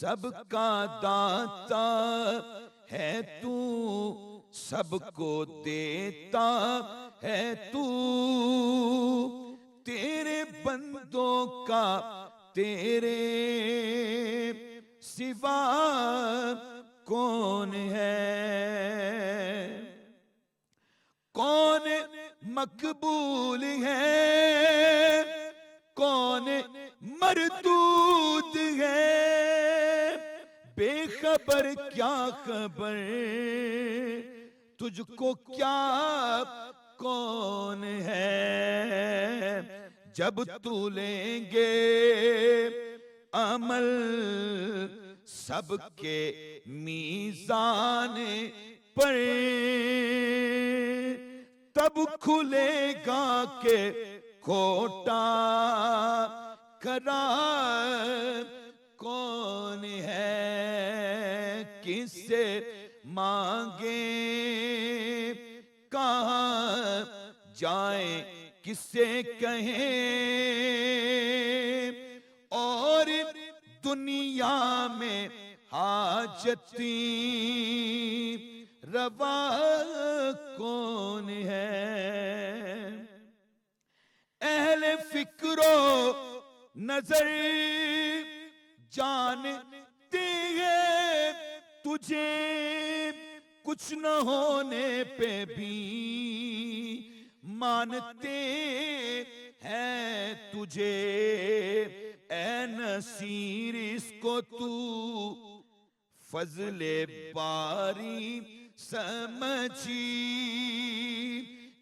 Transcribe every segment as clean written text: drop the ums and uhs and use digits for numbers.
سب کا داتا ہے تو سب کو دیتا ہے تو تیرے بندوں کا تیرے سوا کون ہے؟ کون مقبول ہے کون مردود ہے؟ بے خبر کیا خبر تجھ کو کیا کون ہے؟ جب تو لیں گے عمل سب کے میزان پر تب کھلے گا کہ کھوٹا قرار کون ہے؟ کس سے مانگیں کہاں جائیں کس سے کہیں اور دنیا میں حاجتی روا کون ہے؟ اہل فکر و نظر جانتے ہیں تجھے کچھ نہ ہونے پہ بھی مانتے ہیں تجھے اے نصیر اس کو تو فضل باری سمجھی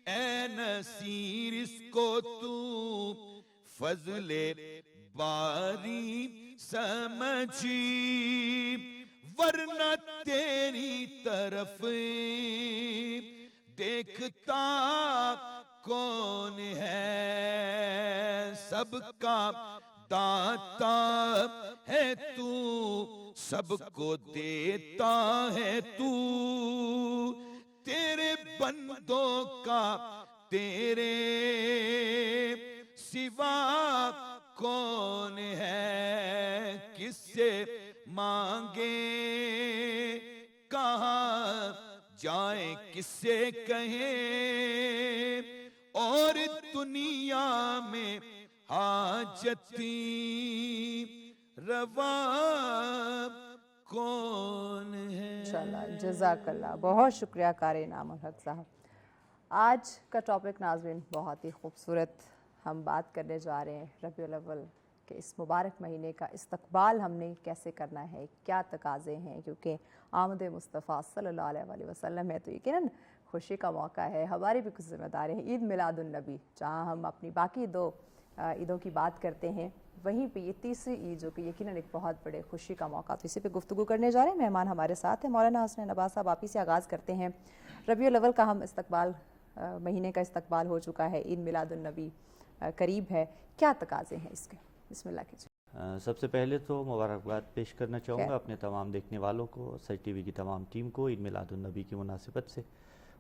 اے نصیر اس کو تو فضل باری سمجھی ورنہ تیری طرف دیکھتا کون ہے؟ سب کا داتا ہے تو سب کو دیتا ہے تو تیرے بندوں کا تیرے سوا کون ہے؟ کس سے مانگیں کہاں جائیں کس سے کہیں اور دنیا میں حاجتی روا کون ہے؟ انشاءاللہ جزاک اللہ، بہت شکریہ قاری انعام الحق صاحب۔ آج کا ٹاپک ناظرین بہت ہی خوبصورت، ہم بات کرنے جا رہے ہیں ربیع الاول کہ اس مبارک مہینے کا استقبال ہم نے کیسے کرنا ہے، کیا تقاضے ہیں، کیونکہ آمد مصطفیٰ صلی اللہ علیہ وسلم ہے تو یقیناً خوشی کا موقع ہے، ہماری بھی کچھ ذمہ داری ہیں۔ عید میلاد النبی جہاں ہم اپنی باقی دو عیدوں کی بات کرتے ہیں، وہیں پہ یہ تیسری عید جو کہ یقیناً ایک بہت بڑے خوشی کا موقع، تو اسی پہ گفتگو کرنے جا رہے ہیں۔ مہمان ہمارے ساتھ ہیں مولانا حسن نواز صاحب، آپ ہی سے آغاز کرتے ہیں۔ ربیع الاول کا ہم استقبال، مہینے کا استقبال ہو چکا ہے، عید میلاد النبی قریب ہے، کیا تقاضے ہیں اس کے؟ بسم اللہ کیجیے۔ سب سے پہلے تو مبارکباد پیش کرنا چاہوں گا اپنے تمام دیکھنے والوں کو، سچ ٹی وی کی تمام ٹیم کو عید میلاد النبی کی مناسبت سے،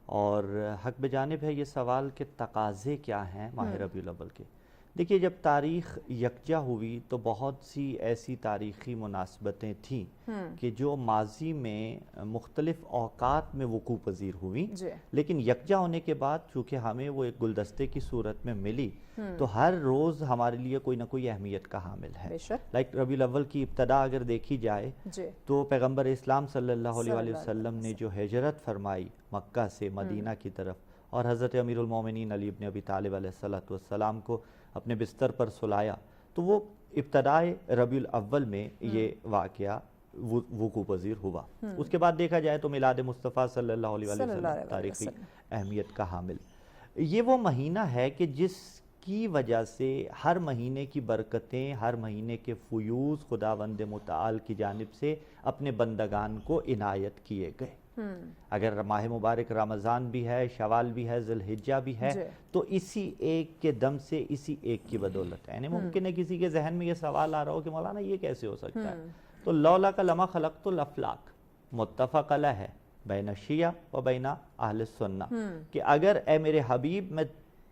اور حق بجانب ہے یہ سوال کہ تقاضے کیا ہیں ماہ ربیع الاول کے۔ دیکھیے جب تاریخ یکجا ہوئی تو بہت سی ایسی تاریخی مناسبتیں تھیں کہ جو ماضی میں مختلف اوقات میں وقوع پذیر ہوئیں، لیکن یکجا ہونے کے بعد چونکہ ہمیں وہ ایک گلدستے کی صورت میں ملی تو ہر روز ہمارے لیے کوئی نہ کوئی اہمیت کا حامل ہے۔ لائک ربیع الاول کی ابتدا اگر دیکھی جائے تو پیغمبر اسلام صلی اللہ علیہ وسلم نے جو ہجرت فرمائی مکہ سے مدینہ کی طرف، اور حضرت امیر المومنین علی بن ابی طالب علیہ السلام کو اپنے بستر پر سلایا، تو وہ ابتدائے ربیع الاول میں یہ واقعہ وقوع پذیر ہوا۔ اس کے بعد دیکھا جائے تو میلاد مصطفیٰ صلی اللہ علیہ وسلم تاریخی اہمیت کا حامل، یہ وہ مہینہ ہے کہ جس کی وجہ سے ہر مہینے کی برکتیں، ہر مہینے کے فیوض خداوند متعال کی جانب سے اپنے بندگان کو عنایت کیے گئے۔ اگر ماہ مبارک رمضان بھی ہے، شوال بھی ہے، ذی الحجہ بھی ہے، تو اسی ایک کے دم سے، اسی ایک کی بدولت ہے۔ یعنی ممکن ہے کسی کے ذہن میں یہ سوال آ رہا ہو کہ مولانا یہ کیسے ہو سکتا ہے؟ تو لولا لما خلقت الافلاک متفق علیہ ہے بین الشیعہ و بین اہل السنہ، کہ اگر اے میرے حبیب میں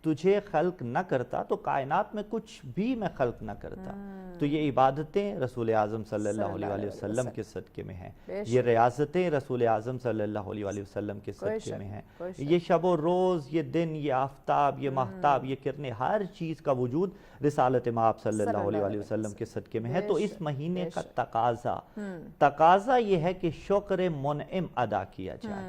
تجھے خلق نہ کرتا تو کائنات میں کچھ بھی میں خلق نہ کرتا. تو یہ عبادتیں رسول اعظم صلی اللہ علیہ وآلہ وسلم کے صدقے میں ہیں, یہ ریاضتیں رسول اعظم صلی اللہ علیہ وآلہ وسلم کے صدقے میں ہیں, یہ شب و روز, یہ دن, یہ آفتاب, یہ ماہتاب, یہ کرنے, ہر چیز کا وجود رسالت مآب صلی اللہ علیہ وآلہ وسلم کے صدقے میں ہے. تو اس مہینے کا تقاضا یہ ہے کہ شکر منعم ادا کیا جائے,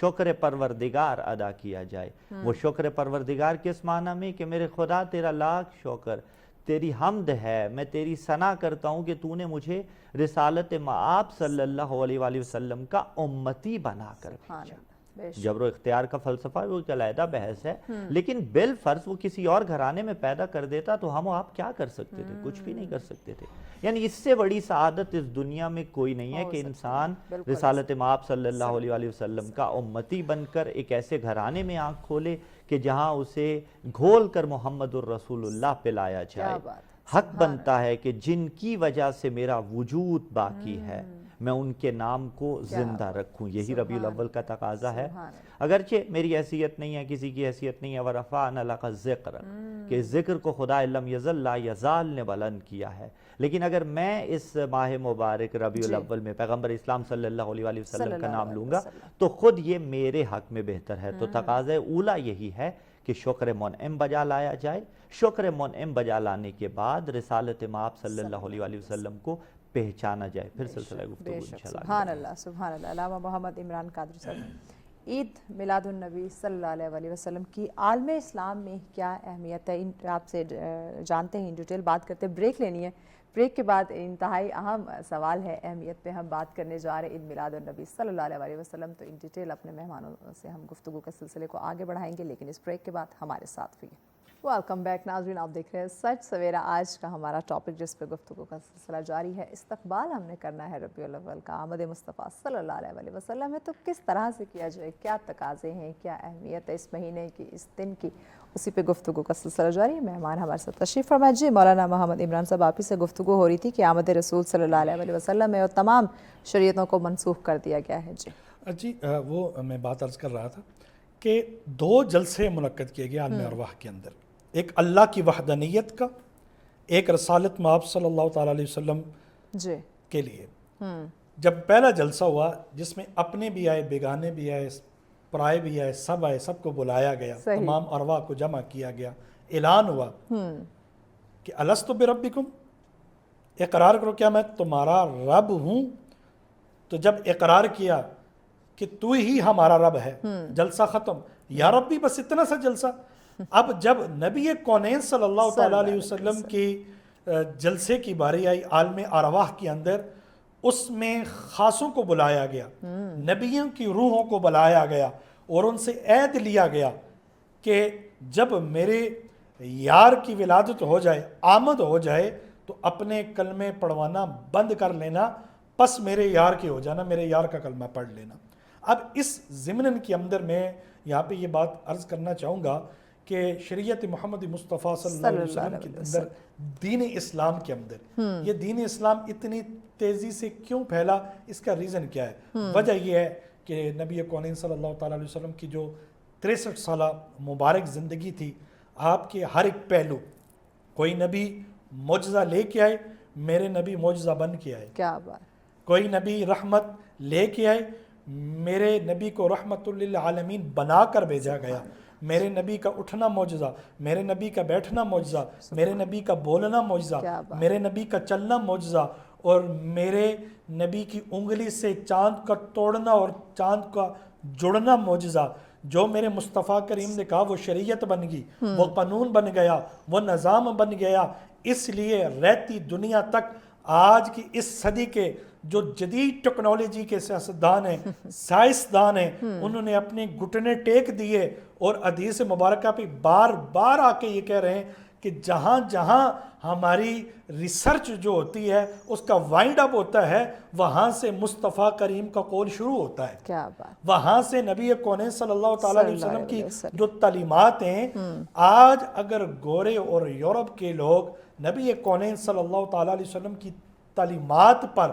شکر پروردگار ادا کیا جائے. وہ شکر پروردگار کس معنی میں کہ میرے خدا تیرا لاکھ شکر, تیری حمد ہے, میں تیری ثنا کرتا ہوں کہ تو نے مجھے رسالت مآب صلی اللہ علیہ وآلہ وسلم کا امتی بنا کر بھیجا. جبر و اختیار کا فلسفہ وہ ایک علیحدہ بحث ہے, لیکن بالفرض وہ کسی اور گھرانے میں پیدا کر دیتا تو ہم و آپ کیا کر سکتے تھے؟ کچھ بھی نہیں کر سکتے تھے. یعنی اس سے بڑی سعادت اس دنیا میں کوئی نہیں ہے کہ انسان رسالت مآب صلی اللہ علیہ وآلہ وسلم کا امتی بن کر ایک ایسے گھرانے میں آنکھ کھولے کہ جہاں اسے گھول کر محمد الرسول اللہ پلایا جائے. حق بنتا ہے کہ جن کی وجہ سے میرا وجود باقی ہے میں ان کے نام کو زندہ رکھوں. یہی ربیع الاول کا تقاضا ہے. اگرچہ میری حیثیت نہیں ہے, کسی کی حیثیت نہیں ہے, وَرَفَعْنَا لَكَ الذِّكْرَ, کہ ذکر کو خدا لم یزل لا یزال نے بلند کیا ہے. لیکن اگر میں اس ماہ مبارک ربیع الاول میں پیغمبر اسلام صلی اللہ علیہ وآلہ وسلم کا نام لوں گا تو خود یہ میرے حق میں بہتر ہے. تو تقاضا اولا یہی ہے کہ شکر منعم بجا لایا جائے. شکر منعم بجا لانے کے بعد رسالت مآب صلی اللہ علیہ وآلہ وسلم کو پہچانا جائے. پھر سلسلہ گفتگو انشاءاللہ. سبحان اللہ, سبحان اللہ. علامہ محمد عمران قادری صاحب, عید میلاد النبی صلی اللہ علیہ وسلم کی عالم اسلام میں کیا اہمیت ہے؟ آپ سے جانتے ہیں, ان ڈیٹیل بات کرتے ہیں. بریک لینی ہے, بریک کے بعد انتہائی اہم سوال ہے, اہمیت پہ ہم بات کرنے جا رہے ہیں عید میلاد النبی صلی اللہ علیہ وسلم. تو ان ڈیٹیل اپنے مہمانوں سے ہم گفتگو کے سلسلے کو آگے بڑھائیں گے, لیکن اس بریک کے بعد ہمارے ساتھ ہوئے. ویلکم بیک ناظرین, آپ دیکھ رہے ہیں سچ سویرا. آج کا ہمارا ٹاپک جس پہ گفتگو کا سلسلہ جاری ہے, استقبال ہم نے کرنا ہے ربیع الاول کا, آمد مصطفیٰ صلی اللہ علیہ وسلم ہے. تو کس طرح سے کیا جائے, کیا تقاضے ہیں, کیا اہمیت ہے اس مہینے کی, اس دن کی, اسی پہ گفتگو کا سلسلہ جاری ہے. مہمان ہمارے ساتھ تشریف فرمائے. جی مولانا محمد عمران صاحب, آپ ہی سے گفتگو ہو رہی تھی کہ آمد رسول صلی اللہ علیہ وسلم ہے اور تمام شریعتوں کو منسوخ کر دیا گیا ہے. جی وہ میں بات عرض کر رہا تھا کہ 2 جلسے منعقد کیے گئے عالم ارواح کے اندر, ایک اللہ کی وحدانیت کا, ایک رسالت مآب صلی اللہ تعالیٰ علیہ وسلم کے لیے. جب پہلا جلسہ ہوا جس میں اپنے بھی آئے, بیگانے بھی آئے, پرائے بھی آئے, سب آئے, سب کو بلایا گیا, تمام ارواح کو جمع کیا گیا, اعلان ہوا کہ الستو بربکم, اقرار کرو کیا میں تمہارا رب ہوں. تو جب اقرار کیا کہ تو ہی ہمارا رب ہے, جلسہ ختم. یا ربی, بس اتنا سا جلسہ. اب جب نبی کونین صلی اللہ تعالیٰ علیہ وسلم کی جلسے کی باری آئی عالم ارواح کے اندر, اس میں خاصوں کو بلایا گیا, نبیوں کی روحوں کو بلایا گیا اور ان سے عہد لیا گیا کہ جب میرے یار کی ولادت ہو جائے, آمد ہو جائے, تو اپنے کلمے پڑھوانا بند کر لینا, پس میرے یار کے ہو جانا, میرے یار کا کلمہ پڑھ لینا. اب اس ضمن کے اندر میں یہاں پہ یہ بات عرض کرنا چاہوں گا کہ شریعت محمد مصطفیٰ صلی اللہ علیہ وسلم کے اندر, دین اسلام کے اندر, یہ دین اسلام اتنی تیزی سے کیوں پھیلا, اس کا ریزن کیا ہے؟ وجہ یہ ہے کہ نبی کونین صلی اللہ تعالیٰ علیہ وسلم کی جو 63 سالہ مبارک زندگی تھی, آپ کے ہر ایک پہلو, کوئی نبی معجزہ لے کے آئے, میرے نبی معجزہ بن کے آئے. کیا بات. کوئی نبی رحمت لے کے آئے, میرے نبی کو رحمت للعالمین بنا کر بھیجا گیا. میرے نبی کا اٹھنا معجزہ, میرے نبی کا بیٹھنا معجزہ, میرے نبی کا بولنا معجزہ, میرے نبی کا چلنا معجزہ, اور میرے نبی کی انگلی سے چاند کا توڑنا اور چاند کا جڑنا معجزہ. جو میرے مصطفیٰ کریم نے کہا وہ شریعت بن گئی, وہ قانون بن گیا, وہ نظام بن گیا. اس لیے رہتی دنیا تک آج کی اس صدی کے جو جدید ٹیکنالوجی کے سیاستدان ہیں, سائنسدان ہیں, انہوں نے اپنے گھٹنے ٹیک دیے اور حدیث مبارکہ پہ بار بار آ کے یہ کہہ رہے ہیں کہ جہاں جہاں ہماری ریسرچ جو ہوتی ہے اس کا وائنڈ اپ ہوتا ہے, وہاں سے مصطفیٰ کریم کا قول شروع ہوتا ہے. کیا بات. وہاں سے نبی کونین صلی اللہ تعالیٰ علیہ وسلم کی جو تعلیمات ہیں, آج اگر گورے اور یورپ کے لوگ نبی کونین صلی اللہ تعالیٰ علیہ وسلم کی تعلیمات پر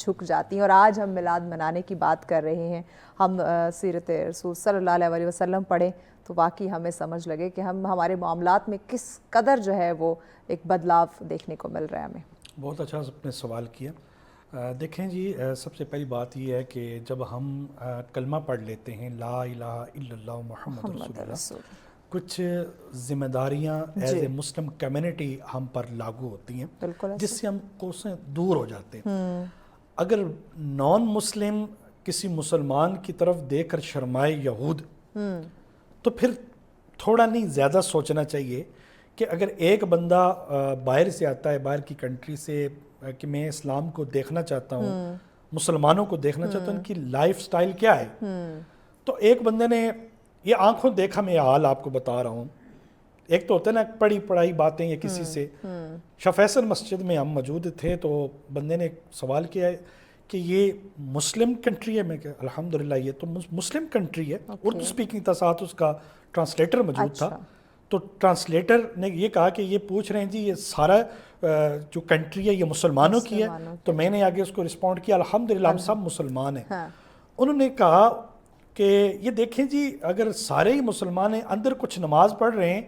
جھک جاتی ہیں. اور آج ہم میلاد منانے کی بات کر رہے ہیں, ہم سیرت رسول صلی اللہ علیہ وسلم پڑھیں تو واقعی ہمیں سمجھ لگے کہ ہمارے معاملات میں کس قدر جو ہے وہ ایک بدلاؤ دیکھنے کو مل رہا ہے ہمیں. بہت اچھا آپ نے سوال کیا. دیکھیں جی, سب سے پہلی بات یہ ہے کہ جب ہم کلمہ پڑھ لیتے ہیں لا الہ الا اللہ محمد رسول اللہ, کچھ ذمہ داریاں ایز اے مسلم کمیونٹی ہم پر لاگو ہوتی ہیں جس سے ہم کوسیں دور ہو جاتے ہیں. اگر نان مسلم کسی مسلمان کی طرف دیکھ کر شرمائے یہود تو پھر تھوڑا نہیں زیادہ سوچنا چاہیے کہ اگر ایک بندہ باہر سے آتا ہے, باہر کی کنٹری سے, کہ میں اسلام کو دیکھنا چاہتا ہوں, مسلمانوں کو دیکھنا چاہتا ہوں, ان کی لائف سٹائل کیا ہے, تو ایک بندے نے یہ آنکھوں دیکھا, میں یہ حال آپ کو بتا رہا ہوں. ایک تو ہوتا ہے نا پڑھی پڑھائی باتیں یا کسی سے. شاہ فیصل مسجد میں ہم موجود تھے تو بندے نے سوال کیا ہے کہ یہ مسلم کنٹری ہے. میں کہ الحمدللہ یہ تو مسلم کنٹری ہے. اردو سپیکنگ تھا, ساتھ اس کا ٹرانسلیٹر موجود تھا. تو ٹرانسلیٹر نے یہ کہا کہ یہ پوچھ رہے ہیں جی یہ سارا جو کنٹری ہے یہ مسلمانوں کی ہے. تو میں نے آگے اس کو رسپونڈ کیا الحمدللہ ہم سب مسلمان ہیں. انہوں نے کہا کہ یہ دیکھیں جی اگر سارے ہی مسلمان ہیں, اندر کچھ نماز پڑھ رہے ہیں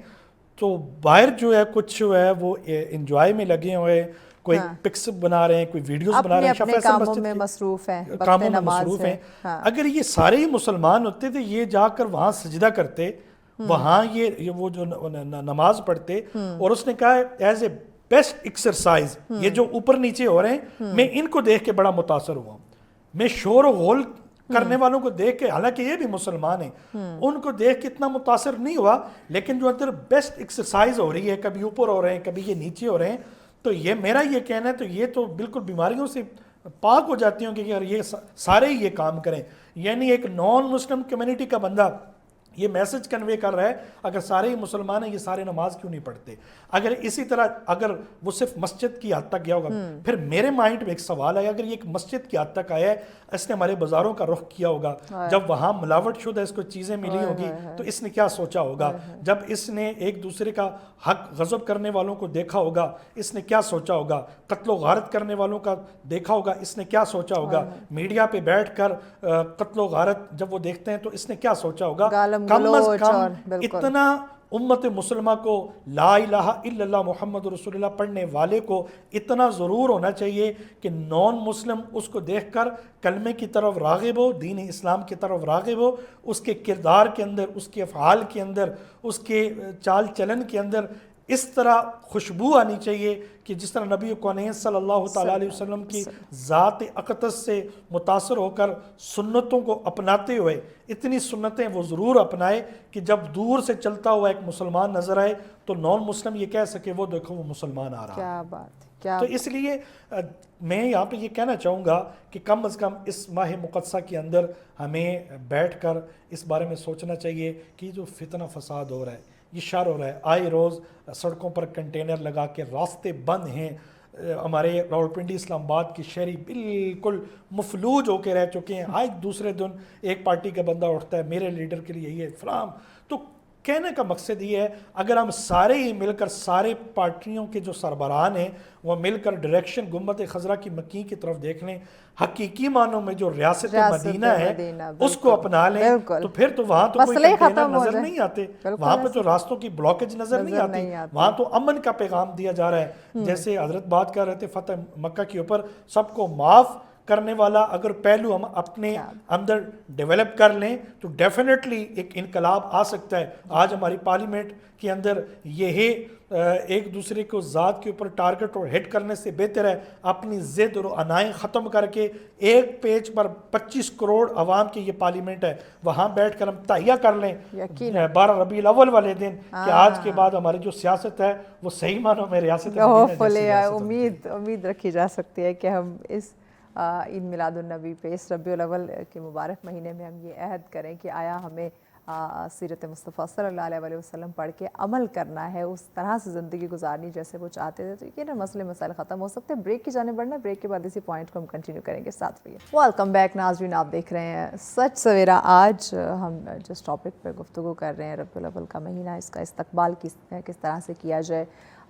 تو باہر جو ہے کچھ جو ہے وہ انجوائے میں لگے ہوئے, کوئی پکس بنا رہے ہیں, کوئی ویڈیوز بنا رہے ہیں, اپنے کاموں میں مصروف ہیں, کاموں میں مصروف ہیں. اگر یہ سارے ہی مسلمان ہوتے تو یہ جا کر وہاں سجدہ کرتے, وہاں یہ وہ جو نماز پڑھتے. اور اس نے کہا ایز اے بیسٹ ایکسرسائز یہ جو اوپر نیچے ہو رہے ہیں, میں ان کو دیکھ کے بڑا متاثر ہوا. میں شور و غول کرنے والوں کو دیکھ کے, حالانکہ یہ بھی مسلمان ہیں, ان کو دیکھ کے اتنا متاثر نہیں ہوا, لیکن جو اندر بیسٹ ایکسرسائز ہو رہی ہے, کبھی اوپر ہو رہے ہیں کبھی یہ نیچے ہو رہے ہیں, تو یہ میرا یہ کہنا ہے تو یہ تو بالکل بیماریوں سے پاک ہو جاتی ہوں کہ یہ سارے ہی یہ کام کریں. یعنی ایک نان مسلم کمیونٹی کا بندہ یہ میسج کنوے کر رہا ہے اگر سارے ہی مسلمان ہیں یہ سارے نماز کیوں نہیں پڑھتے. اگر اسی طرح اگر وہ صرف مسجد کی حد تک گیا ہوگا, پھر میرے مائنڈ میں ایک سوال ہے, اگر یہ ایک مسجد کی حد تک آیا ہے, اس نے ہمارے بازاروں کا رخ کیا ہوگا, جب وہاں ملاوٹ شدہ اس کو چیزیں ملی ہوگی تو اس نے کیا سوچا ہوگا, جب اس نے ایک دوسرے کا حق غصب کرنے والوں کو دیکھا ہوگا اس نے کیا سوچا ہوگا, قتل و غارت کرنے والوں کا دیکھا ہوگا اس نے کیا سوچا ہوگا, میڈیا پہ بیٹھ کر قتل و غارت جب وہ دیکھتے ہیں تو اس نے کیا سوچا ہوگا. کم از کم اتنا امت مسلمہ کو لا الہ الا اللہ محمد رسول اللہ پڑھنے والے کو اتنا ضرور ہونا چاہیے کہ نان مسلم اس کو دیکھ کر کلمے کی طرف راغب ہو, دین اسلام کی طرف راغب ہو, اس کے کردار کے اندر, اس کے افعال کے اندر, اس کے چال چلن کے اندر اس طرح خوشبو آنی چاہیے کہ جس طرح نبی کونین صلی اللہ تعالیٰ علیہ وسلم کی ذات اقدس سے متاثر ہو کر سنتوں کو اپناتے ہوئے اتنی سنتیں وہ ضرور اپنائے کہ جب دور سے چلتا ہوا ایک مسلمان نظر آئے تو نان مسلم یہ کہہ سکے وہ دیکھو وہ مسلمان آ رہا ہے. کیا بات, کیا تو اس لیے میں یہاں پہ یہ کہنا چاہوں گا کہ کم از کم اس ماہ مقدسہ کے اندر ہمیں بیٹھ کر اس بارے میں سوچنا چاہیے کہ جو فتنہ فساد ہو رہا ہے, یہ شر ہو رہا ہے, آئے روز سڑکوں پر کنٹینر لگا کے راستے بند ہیں, ہمارے راولپنڈی اسلام آباد کی شہری بالکل مفلوج ہو کے رہ چکے ہیں. آج دوسرے دن ایک پارٹی کا بندہ اٹھتا ہے میرے لیڈر کے لیے یہ فلام. تو کہنے کا مقصد یہ ہے اگر ہم سارے ہی مل کر, سارے پارٹیوں کے جو سربراہان ہیں وہ مل کر ڈائریکشن گنبد خضرا کی مکی کی طرف دیکھ لیں, حقیقی معنوں میں جو ریاست مدینہ ہے اس کو اپنا لیں, تو پھر تو وہاں تو کوئی کنٹینر نظر نہیں آتے, وہاں پہ تو راستوں کی بلاکیج نظر نہیں آتی, وہاں تو امن کا پیغام دیا جا رہا ہے. جیسے حضرت بات کر رہے تھے فتح مکہ کے اوپر, سب کو معاف کرنے والا اگر پہلو ہم اپنے اندر ڈیولپ کر لیں تو ڈیفینیٹلی ایک انقلاب آ سکتا ہے. آج ہماری پارلیمنٹ کے اندر یہ ایک دوسرے کو ذات کے اوپر ٹارگٹ اور ہٹ کرنے سے بہتر ہے اپنی ضد اور انائیں ختم کر کے ایک پیج پر 25 کروڑ عوام کی یہ پارلیمنٹ ہے, وہاں بیٹھ کر ہم تہیہ کر لیں 12 ربیع الاول والے دن کہ آج کے بعد ہماری جو سیاست ہے وہ صحیح معنوں میں ریاست امید رکھی جا سکتی ہے کہ ہم اس عید میلاد النبی پہ اس ربیع الاول کے مبارک مہینے میں ہم یہ عہد کریں کہ آیا ہمیں سیرت مصطفیٰ صلی اللہ علیہ وسلم پڑھ کے عمل کرنا ہے, اس طرح سے زندگی گزارنی جیسے وہ چاہتے تھے, تو یہ نا مسئلے مسائل ختم ہو سکتے ہیں. بریک کی جانب بڑھنا, بریک کے بعد اسی پوائنٹ کو ہم کنٹینیو کریں گے. ساتھ رہیے. ویلکم بیک ناظرین, آپ دیکھ رہے ہیں سچ سویرا. آج ہم جس ٹاپک پہ گفتگو کر رہے ہیں ربیع الاول کا مہینہ, اس کا استقبال کس طرح سے کیا جائے,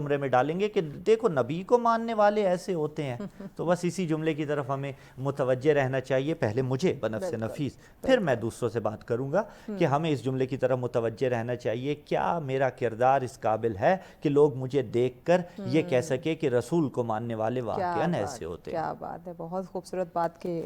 زمرے میں ڈالیں گے کہ دیکھو نبی کو ماننے والے ایسے ہوتے ہیں. تو بس اسی جملے کی طرف ہمیں متوجہ رہنا چاہیے, پہلے مجھے بنفس نفیس, پھر میں دوسروں سے بات کروں گا کہ ہمیں اس جملے کی طرف متوجہ رہنا چاہیے, کیا میرا کردار اس قابل ہے کہ لوگ مجھے دیکھ کر یہ کہہ سکے کہ رسول کو ماننے والے واقعاً ایسے ہوتے ہیں. کیا بات ہے, بہت خوبصورت بات کی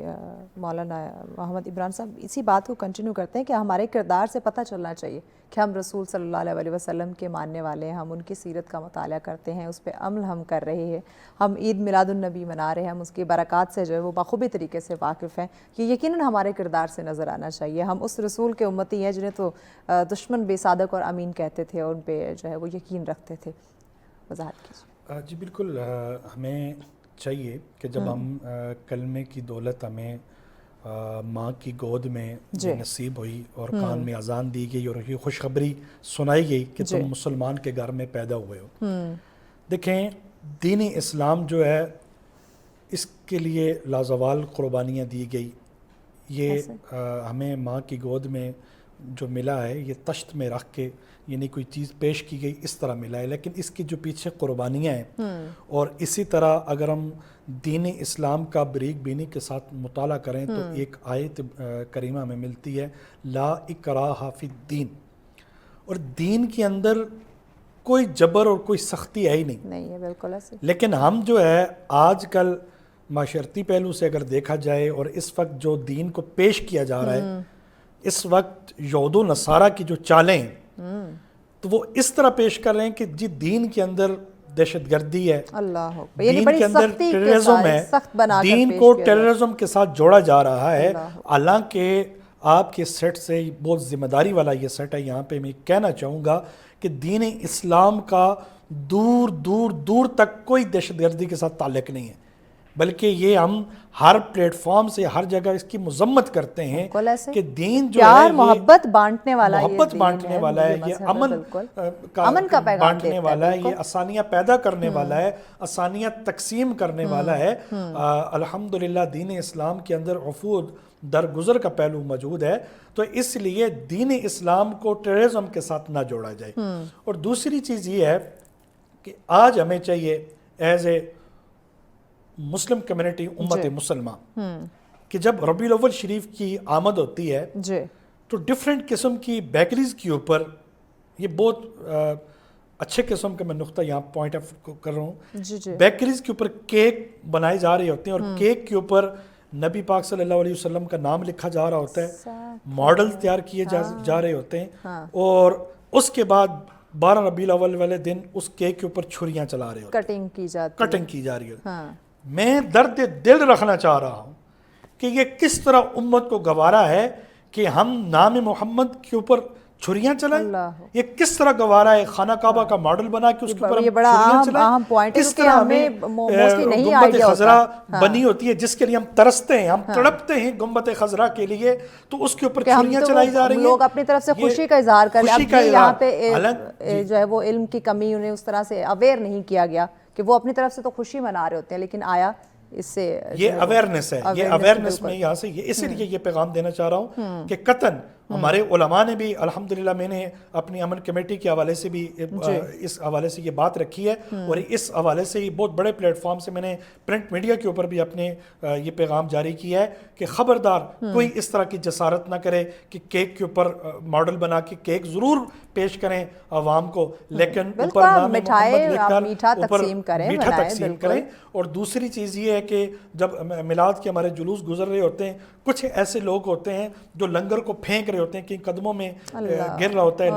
مولانا محمد عمران صاحب. اسی بات کو کنٹینیو کرتے ہیں کہ ہمارے کردار سے پتہ چلنا چاہیے کہ ہم رسول صلی اللہ علیہ وسلم کے ماننے والے ہیں, ہم ان کی سیرت کا مطالعہ کرتے ہیں, اس پہ عمل ہم کر رہے ہیں, ہم عید میلاد النبی منا رہے ہیں, ہم اس کی برکات سے جو ہے وہ بخوبی طریقے سے واقف ہیں. یہ یقیناً ہمارے کردار سے نظر آنا چاہیے. ہم اس رسول کے امتی ہیں جنہیں تو دشمن بے صادق اور امین کہتے تھے, اور ان پہ جو ہے وہ یقین رکھتے تھے. وضاحت کیجیے. جی بالکل, ہمیں چاہیے کہ جب ہم کلمے کی دولت ہمیں ماں کی گود میں نصیب ہوئی اور کان میں اذان دی گئی اور یہ خوشخبری سنائی گئی کہ تم مسلمان کے گھر میں پیدا ہوئے ہو. دیکھیں, دین اسلام جو ہے اس کے لیے لازوال قربانیاں دی گئی. یہ ہمیں ماں کی گود میں جو ملا ہے یہ تشت میں رکھ کے یعنی کوئی چیز پیش کی گئی اس طرح ملا ہے, لیکن اس کی جو پیچھے قربانیاں ہیں, اور اسی طرح اگر ہم دین اسلام کا بریک بینی کے ساتھ مطالعہ کریں تو ایک آیت کریمہ میں ملتی ہے لا اکراہ فی الدین, اور دین کے اندر کوئی جبر اور کوئی سختی ہے ہی نہیں ہے. بالکل ایسے. لیکن ہم جو ہے آج کل معاشرتی پہلو سے اگر دیکھا جائے اور اس وقت جو دین کو پیش کیا جا رہا ہے, اس وقت یہود و نصارہ کی جو چالیں ہیں تو وہ اس طرح پیش کر رہے ہیں کہ جی دین کے اندر دہشت گردی ہے, اللہ دین کے اندر ٹیررزم ہے, دین کو ٹیررزم کے ساتھ جوڑا جا رہا ہے. حالانکہ آپ کے سیٹ سے بہت ذمہ داری والا یہ سیٹ ہے, یہاں پہ میں کہنا چاہوں گا کہ دین اسلام کا دور دور دور تک کوئی دہشت گردی کے ساتھ تعلق نہیں ہے, بلکہ یہ ہم ہر پلیٹ فارم سے ہر جگہ اس کی مذمت کرتے ہیں کہ دین جو ہے محبت بانٹنے والا ہے, محبت بانٹنے والا ہے, یہ امن کا بانٹنے والا ہے, یہ آسانیاں پیدا کرنے والا ہے, آسانیاں تقسیم کرنے والا ہے. الحمدللہ دین اسلام کے اندر عفو درگزر کا پہلو موجود ہے, تو اس لیے دین اسلام کو ٹیررزم کے ساتھ نہ جوڑا جائے. اور دوسری چیز یہ ہے کہ آج ہمیں چاہیے ایز اے مسلم کمیونٹی امت مسلمہ کہ جب ربیع الاول شریف کی آمد ہوتی ہے تو ڈیفرنٹ قسم کی بیکریز کے اوپر, یہ بہت اچھے قسم کا میں نقطہ یہاں پوائنٹ آف کر رہا ہوں, بیکریز کے اوپر کیک بنائے جا رہے ہوتے ہیں اور کیک کے اوپر نبی پاک صلی اللہ علیہ وسلم کا نام لکھا جا رہا ہوتا ہے, ماڈل تیار کیے جا رہے ہوتے ہیں, اور اس کے بعد 12 ربیع الاول والے دن اس کیک کے اوپر چھریاں چلا رہے ہوتے ہیں, کٹنگ کی جا رہی ہے. میں درد دل رکھنا چاہ رہا ہوں کہ یہ کس طرح امت کو گوارا ہے کہ ہم نام محمد کے اوپر چھریاں چلائیں, یہ کس طرح گوارا ہے خانہ کعبہ کا ماڈل بنا کے اس کے اوپر چھریاں چلائیں, کس طرح ہمیں گنبد خضرا بنی ہوتی ہے جس کے لیے ہم ترستے ہیں, ہم تڑپتے ہیں گنبد خضرا کے لیے, تو اس کے اوپر چھریاں چلائی جا رہی ہیں. لوگ اپنی طرف سے خوشی کا اظہار کر رہے ہیں, یہاں پہ جو ہے وہ علم کی کمی انہیں اس طرح سے اویئر نہیں کیا گیا کہ وہ اپنی طرف سے تو خوشی منا رہے ہوتے ہیں, لیکن آیا اس سے یہ اویئرنیس ہے, یہ اویئرنیس میں یہاں سے اسی لیے یہ پیغام دینا چاہ رہا ہوں کہ قطعاً ہمارے علماء نے بھی الحمدللہ, میں نے اپنی امن کمیٹی کے حوالے سے بھی اس حوالے سے یہ بات رکھی ہے, اور اس حوالے سے ہی بہت بڑے پلیٹ فارم سے میں نے پرنٹ میڈیا کے اوپر بھی اپنے یہ پیغام جاری کیا ہے کہ خبردار کوئی اس طرح کی جسارت نہ کرے کہ کیک کے اوپر ماڈل بنا کے کیک ضرور پیش کریں عوام کو, لیکن اوپر نام محمد لکھ کر میٹھا تقسیم کریں. اور دوسری چیز یہ ہے کہ جب میلاد کے ہمارے جلوس گزر رہے ہوتے ہیں, کچھ ایسے لوگ ہوتے ہیں جو لنگر کو پھینک رہے ہوتے ہیں کہ قدموں میں گر رہا ہوتا ہے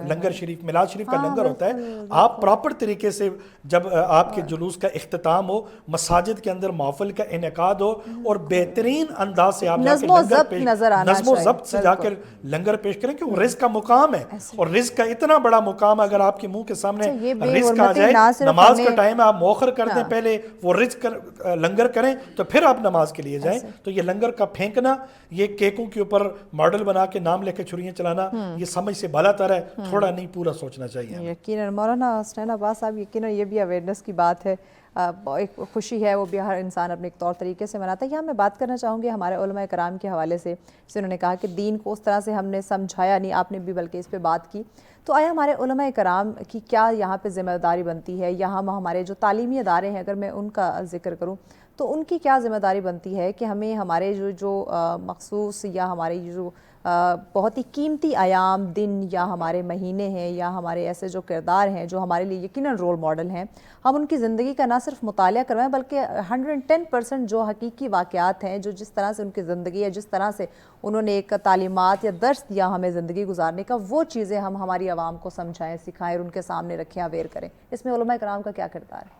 لنگر شریف, میلاد شریف کا لنگر ہوتا ہے. آپ پراپر طریقے سے جب آپ کے جلوس کا اختتام ہو, مساجد کے اندر محفل کا انعقاد ہو, اور بہترین انداز سے آپ نظم و ضبط سے جا کر لنگر پیش کریں, کہ وہ رزق کا مقام ہے, اور رزق کا اتنا بڑا مقام اگر آپ کے منہ کے سامنے رزق آ جائے, نماز کا ٹائم آپ مؤخر کر دیں, پہلے وہ رزق لنگر کریں تو پھر آپ نماز کے لیے جائیں. تو یہ لنگر کا پھینکنا, یہ کیکوں کے اوپر ماڈل بنا کے نام لے کے چھریاں چلانا یہ سمجھ سے بالاتر ہے، تھوڑا نہیں پورا سوچنا چاہیے. یقیناً مولانا حسنین عباس صاحب، یقیناً یہ بھی اویئرنیس کی بات ہے، ایک خوشی ہے، وہ بھی ہر انسان اپنے ایک طور طریقے سے مناتا ہے. یہاں میں بات کرنا چاہوں گی ہمارے علماء کرام کے حوالے سے، جس انہوں نے کہا کہ دین کو اس طرح سے ہم نے سمجھایا نہیں، آپ نے بھی بلکہ اس پہ بات کی. تو آیا ہمارے علماء کرام کی کیا یہاں پہ ذمہ داری بنتی ہے، یا ہم ہمارے جو تعلیمی ادارے ہیں اگر میں ان کا ذکر کروں تو ان کی کیا ذمہ داری بنتی ہے کہ ہمیں ہمارے جو مخصوص یا ہمارے جو بہت ہی قیمتی ایام، دن یا ہمارے مہینے ہیں یا ہمارے ایسے جو کردار ہیں جو ہمارے لیے یقیناً رول ماڈل ہیں، ہم ان کی زندگی کا نہ صرف مطالعہ کروائیں بلکہ 110% جو حقیقی واقعات ہیں، جو جس طرح سے ان کی زندگی ہے، جس طرح سے انہوں نے ایک تعلیمات یا درس دیا ہمیں زندگی گزارنے کا، وہ چیزیں ہم ہماری عوام کو سمجھائیں، سکھائیں اور ان کے سامنے رکھیں، اویئر کریں. اس میں علماء کرام کا کیا کردار ہے؟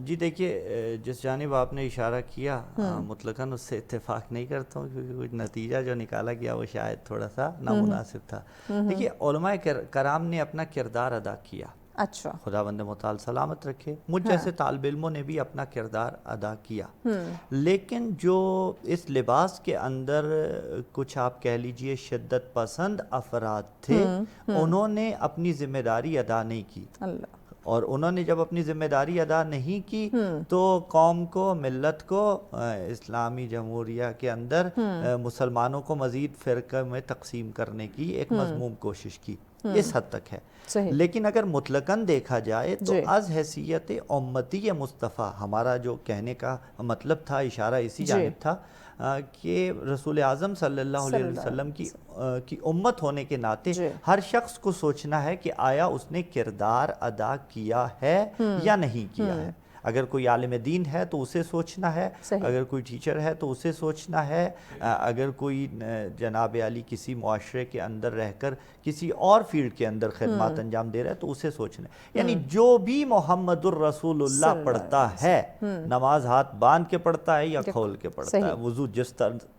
جی دیکھیے، جس جانب آپ نے اشارہ کیا مطلقاً اس سے اتفاق نہیں کرتا ہوں، کیونکہ کچھ نتیجہ جو نکالا گیا وہ شاید تھوڑا سا نامناسب تھا. دیکھیے، علماء کرام نے اپنا کردار ادا کیا، اچھا، خداوند متعال سلامت رکھے. مجھ جیسے طالب علموں نے بھی اپنا کردار ادا کیا، لیکن جو اس لباس کے اندر کچھ آپ کہہ لیجئے شدت پسند افراد تھے، انہوں نے اپنی ذمہ داری ادا نہیں کی. اللہ، اور انہوں نے جب اپنی ذمہ داری ادا نہیں کی تو قوم کو، ملت کو، اسلامی جمہوریہ کے اندر مسلمانوں کو مزید فرقہ میں تقسیم کرنے کی ایک مذموم کوشش کی. اس حد تک ہے. لیکن اگر مطلقاً دیکھا جائے تو از حیثیت امتی مصطفیٰ، ہمارا جو کہنے کا مطلب تھا، اشارہ اسی جانب تھا کہ رسول اعظم صلی اللہ علیہ وسلم کی امت ہونے کے ناطے ہر شخص کو سوچنا ہے کہ آیا اس نے کردار ادا کیا ہے یا نہیں کیا ہے. اگر کوئی عالم دین ہے تو اسے سوچنا ہے، اگر کوئی ٹیچر ہے تو اسے سوچنا ہے، اگر کوئی جناب علی کسی معاشرے کے اندر رہ کر کسی اور فیلڈ کے اندر خدمات انجام دے رہا ہے تو اسے سوچنا ہے. یعنی جو بھی محمد الرسول اللہ پڑھتا ہے، نماز ہاتھ باندھ کے پڑھتا ہے یا کھول کے پڑھتا ہے، وضو جس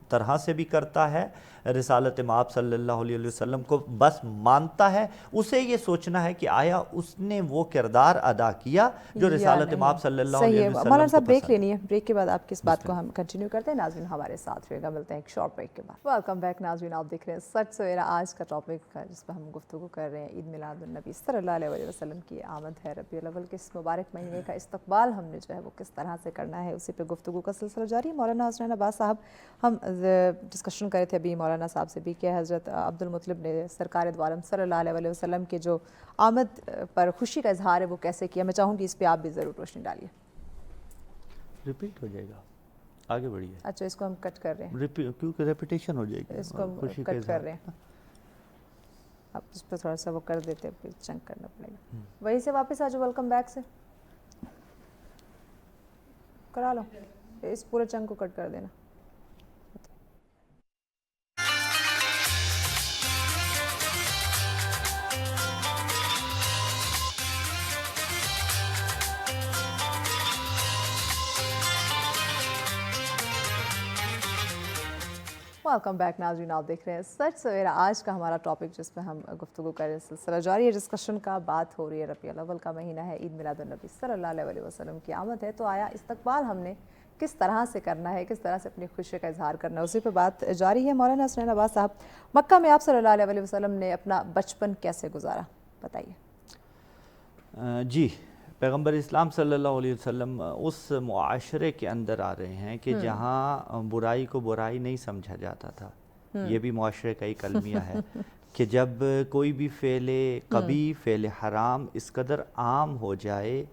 طرح سے بھی کرتا ہے، رسالت مآب صلی اللہ علیہ وسلم کو بس مانتا ہے، اسے یہ سوچنا ہے کہ آیا اس نے وہ کردار ادا کیا جو رسالت مآب صلی اللہ علیہ وسلم مولانا صاحب کو بریک پسند. لینی ہے، بریک کے بعد آپ کی اس بات کو ہم کنٹینیو کرتے ہیں. ناظرین ہمارے ساتھ رہے گا، ملتے ہیں ایک شارٹ بریک کے بعد. ویلکم بیک ناظرین، آپ دیکھ رہے ہیں سچ سویرا. آج کا ٹاپک جس پہ ہم گفتگو کر رہے ہیں عید میلاد النبی صلی اللہ علیہ وسلم کی آمد ہے. ربیع الاول کے اس مبارک مہینے کا استقبال ہم نے جو ہے وہ کس طرح سے کرنا ہے، اسی پہ گفتگو کا سلسلہ جاری ہے. مولانا حسنین عباس صاحب، ہم ڈسکشن کر رہے تھے ابھی مولانا صاحب سے بھی کہ حضرت عبد المطلب نے سرکار دو عالم صلی اللہ علیہ وسلم کے جو آمد پر خوشی کا اظہار ہے وہ کیسے کیا. میں چاہوں گی اس پہ آپ بھی ضرور روشنی ڈالیے. ریپیٹ ہو جائے گا، آگے بڑھیے. اچھا، اس کو ہم کٹ کر رہے ہیں، کیونکہ ریپیٹیشن ہو جائے گی، اس کو ہم کٹ کر رہے ہیں. اب اس پہ تھوڑا سا وہ کر دیتے ہیں، پھر چنک کرنا پڑے گا. وہیں سے واپس آ جاؤ، ویلکم بیک سے کرا لو، اس پورے چنک کو کٹ کر دینا. ویلکم بیک ناظرین، آپ دیکھ رہے ہیں سچ سویرا. آج کا ہمارا ٹاپک جس پہ ہم گفتگو کر رہے ہیں، سلسلہ جاری ہے ڈسکشن کا. بات ہو رہی ہے ربیع الاول کا مہینہ ہے، عید میلاد النبی صلی اللہ علیہ وسلم کی آمد ہے. تو آیا استقبال ہم نے کس طرح سے کرنا ہے، کس طرح سے اپنی خوشی کا اظہار کرنا ہے، اسی پہ بات جاری ہے. مولانا حسنین عباس صاحب، مکہ میں آپ صلی اللہ علیہ وسلم نے اپنا بچپن کیسے گزارا، بتائیے. جی، پیغمبر اسلام صلی اللہ علیہ وسلم اس معاشرے کے اندر آ رہے ہیں کہ جہاں برائی کو برائی نہیں سمجھا جاتا تھا. یہ بھی معاشرے کا ایک المیہ ہے کہ جب کوئی بھی فعل قبیح، فعل حرام اس قدر عام ہو جائے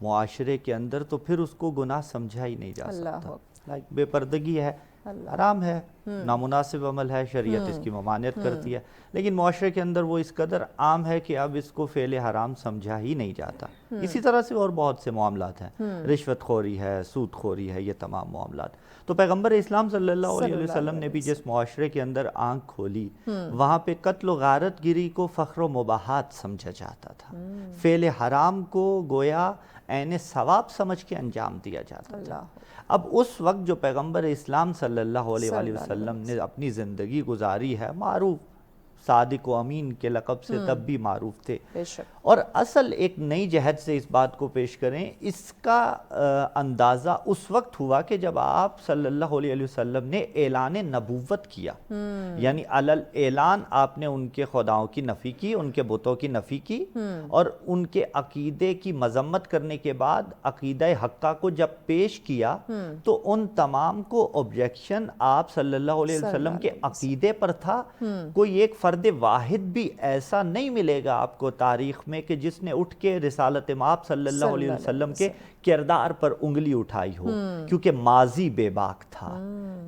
معاشرے کے اندر تو پھر اس کو گناہ سمجھا ہی نہیں جا سکتا. بے پردگی ہے، حرام ہے، نامناسب عمل ہے، شریعت اس کی ممانعت کرتی ہے، لیکن معاشرے کے اندر وہ اس قدر عام ہے کہ اب اس کو فعل حرام سمجھا ہی نہیں جاتا. اسی طرح سے اور بہت سے معاملات ہیں، رشوت خوری ہے، سود خوری ہے، یہ تمام معاملات. تو پیغمبر اسلام صلی اللہ علیہ وسلم نے بھی جس معاشرے کے اندر آنکھ کھولی، وہاں پہ قتل و غارت گری کو فخر و مباحات سمجھا جاتا تھا، فعل حرام کو گویا عین ثواب سمجھ کے انجام دیا جاتا تھا. اب اس وقت جو پیغمبر اسلام صلی اللہ علیہ وسلم نے اپنی زندگی گزاری ہے، معروف صادق و امین کے لقب سے تب بھی معروف تھے. بے شک. اور اصل ایک نئی جہت سے اس بات کو پیش کریں, اس کا اندازہ اس وقت ہوا کہ جب آپ صلی اللہ علیہ وسلم نے اعلان نبوت کیا, یعنی علل اعلان آپ نے ان کے خداؤں کی نفی کی, ان کے بتوں کی نفی کی, اور ان کے عقیدے کی مذمت کرنے کے بعد عقیدہ حقہ کو جب پیش کیا تو ان تمام کو آبجیکشن آپ صلی اللہ علیہ وسلم کے عقیدے پر تھا. کوئی ایک فرد واحد بھی ایسا نہیں ملے گا آپ کو تاریخ میں کہ جس نے اٹھ کے رسالت مآب صلی اللہ علیہ وسلم کے کردار پر انگلی اٹھائی ہو, کیونکہ ماضی بے باک تھا.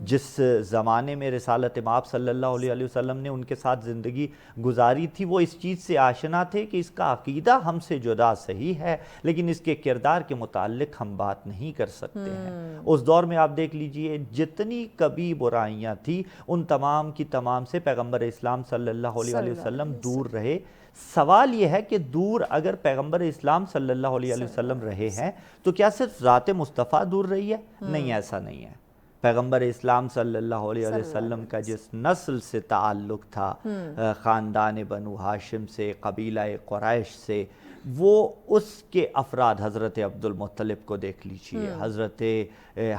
جس زمانے میں رسالت مآب صلی اللہ علیہ وسلم نے ان کے ساتھ زندگی گزاری تھی, وہ اس چیز سے آشنا تھے کہ اس کا عقیدہ ہم سے جدا صحیح ہے, لیکن اس کے کردار کے متعلق ہم بات نہیں کر سکتے ہیں. اس دور میں آپ دیکھ لیجئے جتنی کبھی برائیاں تھی ان تمام کی تمام سے پیغمبر اسلام صلی اللہ علیہ وسلم دور رہے. سوال یہ ہے کہ دور اگر پیغمبر اسلام صلی اللہ علیہ وسلم رہے ہیں تو کیا صرف ذات مصطفیٰ دور رہی ہے؟ نہیں, ایسا نہیں ہے. پیغمبر اسلام صلی اللہ علیہ وسلم کا جس نسل سے تعلق تھا, خاندان بنو ہاشم سے, قبیلہ قریش سے, وہ اس کے افراد حضرت عبد المطلب کو دیکھ لیجئے, حضرت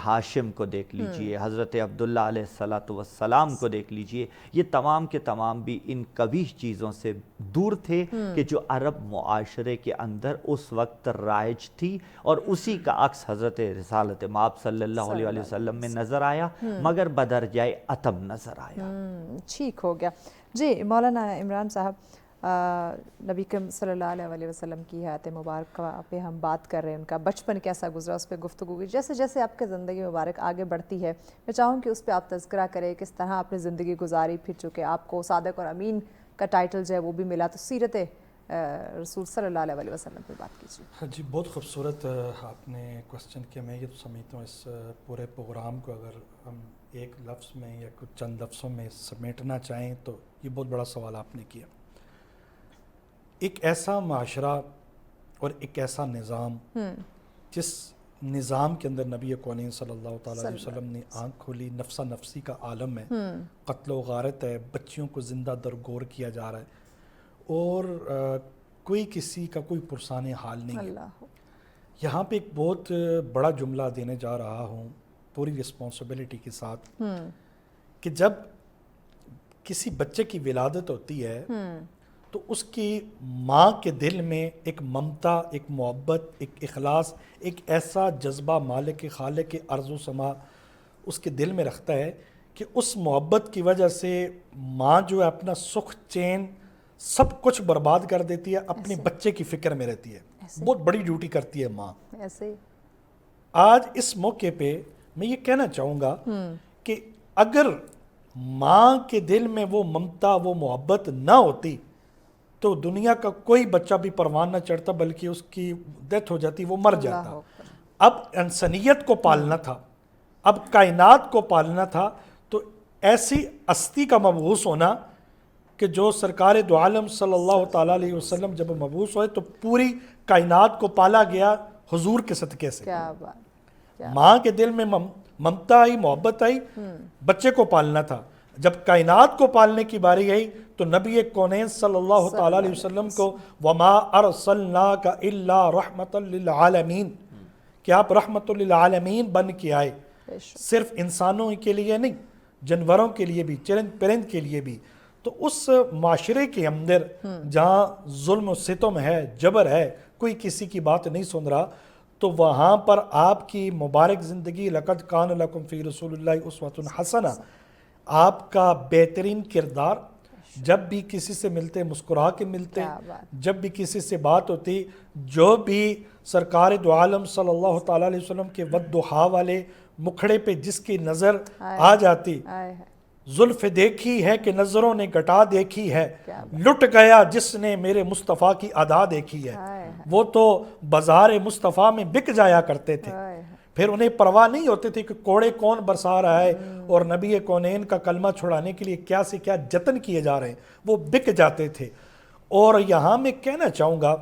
ہاشم کو دیکھ لیجئے, حضرت عبداللہ علیہ السلام کو دیکھ لیجئے, یہ تمام کے تمام بھی ان قبیح چیزوں سے دور تھے کہ جو عرب معاشرے کے اندر اس وقت رائج تھی, اور اسی کا عکس حضرت رسالت مآب صلی اللہ علیہ وسلم میں نظر آیا, مگر بدرجۂ اتم نظر آیا. ٹھیک ہو گیا. جی مولانا عمران صاحب, نبی کریم صلی اللہ علیہ وسلم کی حیات مبارکہ پہ ہم بات کر رہے ہیں, ان کا بچپن کیسا گزرا اس پہ گفتگو کی. جیسے جیسے آپ کی زندگی مبارک آگے بڑھتی ہے, میں چاہوں کہ اس پہ آپ تذکرہ کریں کس طرح آپ نے زندگی گزاری, پھر چونکہ آپ کو صادق اور امین کا ٹائٹل جو ہے وہ بھی ملا, تو سیرت رسول صلی اللہ علیہ وسلم پہ بات کیجیے. جی بہت خوبصورت آپ نے کوسچن کیا. میں یہ تو سمجھتا ہوں اس پورے پروگرام کو اگر ہم ایک لفظ میں یا کچھ چند لفظوں میں سمیٹنا چاہیں تو یہ بہت بڑا سوال آپ نے کیا. ایک ایسا معاشرہ اور ایک ایسا نظام جس نظام کے اندر نبی کونین صلی اللہ تعالیٰ علیہ وسلم نے آنکھ کھولی, نفسا نفسی کا عالم ہے, قتل و غارت ہے, بچیوں کو زندہ درگور کیا جا رہا ہے, اور کوئی کسی کا کوئی پرسان حال نہیں ہے. یہاں پہ ایک بہت بڑا جملہ دینے جا رہا ہوں پوری رسپانسبلٹی کے ساتھ, کہ جب کسی بچے کی ولادت ہوتی ہے تو اس کی ماں کے دل میں ایک ممتا, ایک محبت, ایک اخلاص, ایک ایسا جذبہ مالک خالق کے ارض و سما اس کے دل میں رکھتا ہے کہ اس محبت کی وجہ سے ماں جو ہے اپنا سکھ چین سب کچھ برباد کر دیتی ہے, اپنے بچے کی فکر میں رہتی ہے. بہت بڑی ڈیوٹی کرتی ہے ماں. آج اس موقع پہ میں یہ کہنا چاہوں گا کہ اگر ماں کے دل میں وہ ممتا, وہ محبت نہ ہوتی تو دنیا کا کوئی بچہ بھی پروان نہ چڑھتا, بلکہ اس کی ڈیتھ ہو جاتی, وہ مر جاتا. اب انسانیت کو پالنا تھا, اب کائنات کو پالنا تھا, تو ایسی ہستی کا مبعوث ہونا کہ جو سرکار دو عالم صلی اللہ تعالیٰ علیہ وسلم جب مبعوث ہوئے تو پوری کائنات کو پالا گیا حضور کے صدقے سے. ماں کے دل میں ممتا آئی, محبت آئی, بچے کو پالنا تھا. جب کائنات کو پالنے کی باری آئی تو نبی کونین صلی اللہ تعالیٰ علیہ وسلم کو وما ارسلناک الا رحمتا للعالمین, کہ آپ رحمت للعالمین بن کے آئے, صرف انسانوں کے لیے نہیں, جانوروں کے لیے بھی, چرند پرند کے لیے بھی. تو اس معاشرے کے اندر جہاں ظلم و ستم ہے, جبر ہے, کوئی کسی کی بات نہیں سن رہا, تو وہاں پر آپ کی مبارک زندگی لقد کان لکم فی رسول اللہ اسوۃ حسنہ, آپ کا بہترین کردار, جب بھی کسی سے ملتے مسکرا کے ملتے, جب بھی کسی سے بات ہوتی, جو بھی سرکار دو عالم صلی اللہ تعالیٰ علیہ وسلم کے والضحیٰ والے مکھڑے پہ جس کی نظر آ جاتی, زلف دیکھی ہے کہ نظروں نے گٹا دیکھی ہے, لٹ گیا جس نے میرے مصطفیٰ کی ادا دیکھی ہے. وہ تو بازار مصطفیٰ میں بک جایا کرتے تھے, پھر انہیں پرواہ نہیں ہوتی تھی کہ کوڑے کون برسا رہا ہے اور نبی کونین کا کلمہ چھڑانے کے لیے کیا سے کیا جتن کیے جا رہے ہیں, وہ بک جاتے تھے. اور یہاں میں کہنا چاہوں گا,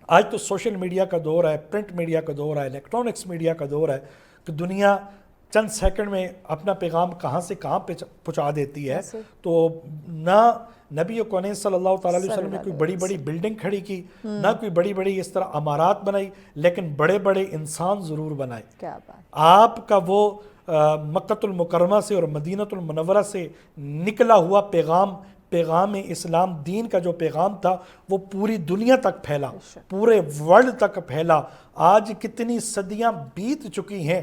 آج تو سوشل میڈیا کا دور ہے, پرنٹ میڈیا کا دور ہے, الیکٹرانکس میڈیا کا دور ہے, کہ دنیا چند سیکنڈ میں اپنا پیغام کہاں سے کہاں پہ پہنچا دیتی ہے. تو نہ نبی کونین صلی اللہ تعالیٰ علیہ وسلم نے کوئی بڑی بڑی بلڈنگ کھڑی کی، نہ کوئی بڑی بڑی اس طرح عمارات بنائی، لیکن بڑے بڑے انسان ضرور بنائے۔ کیا بات، آپ کا وہ مکۃ المکرمہ سے اور مدینۃ المنورہ سے نکلا ہوا پیغام اسلام، دین کا جو پیغام تھا وہ پوری دنیا تک پھیلا، پورے ورلڈ تک پھیلا۔ آج کتنی صدیاں بیت چکی ہیں،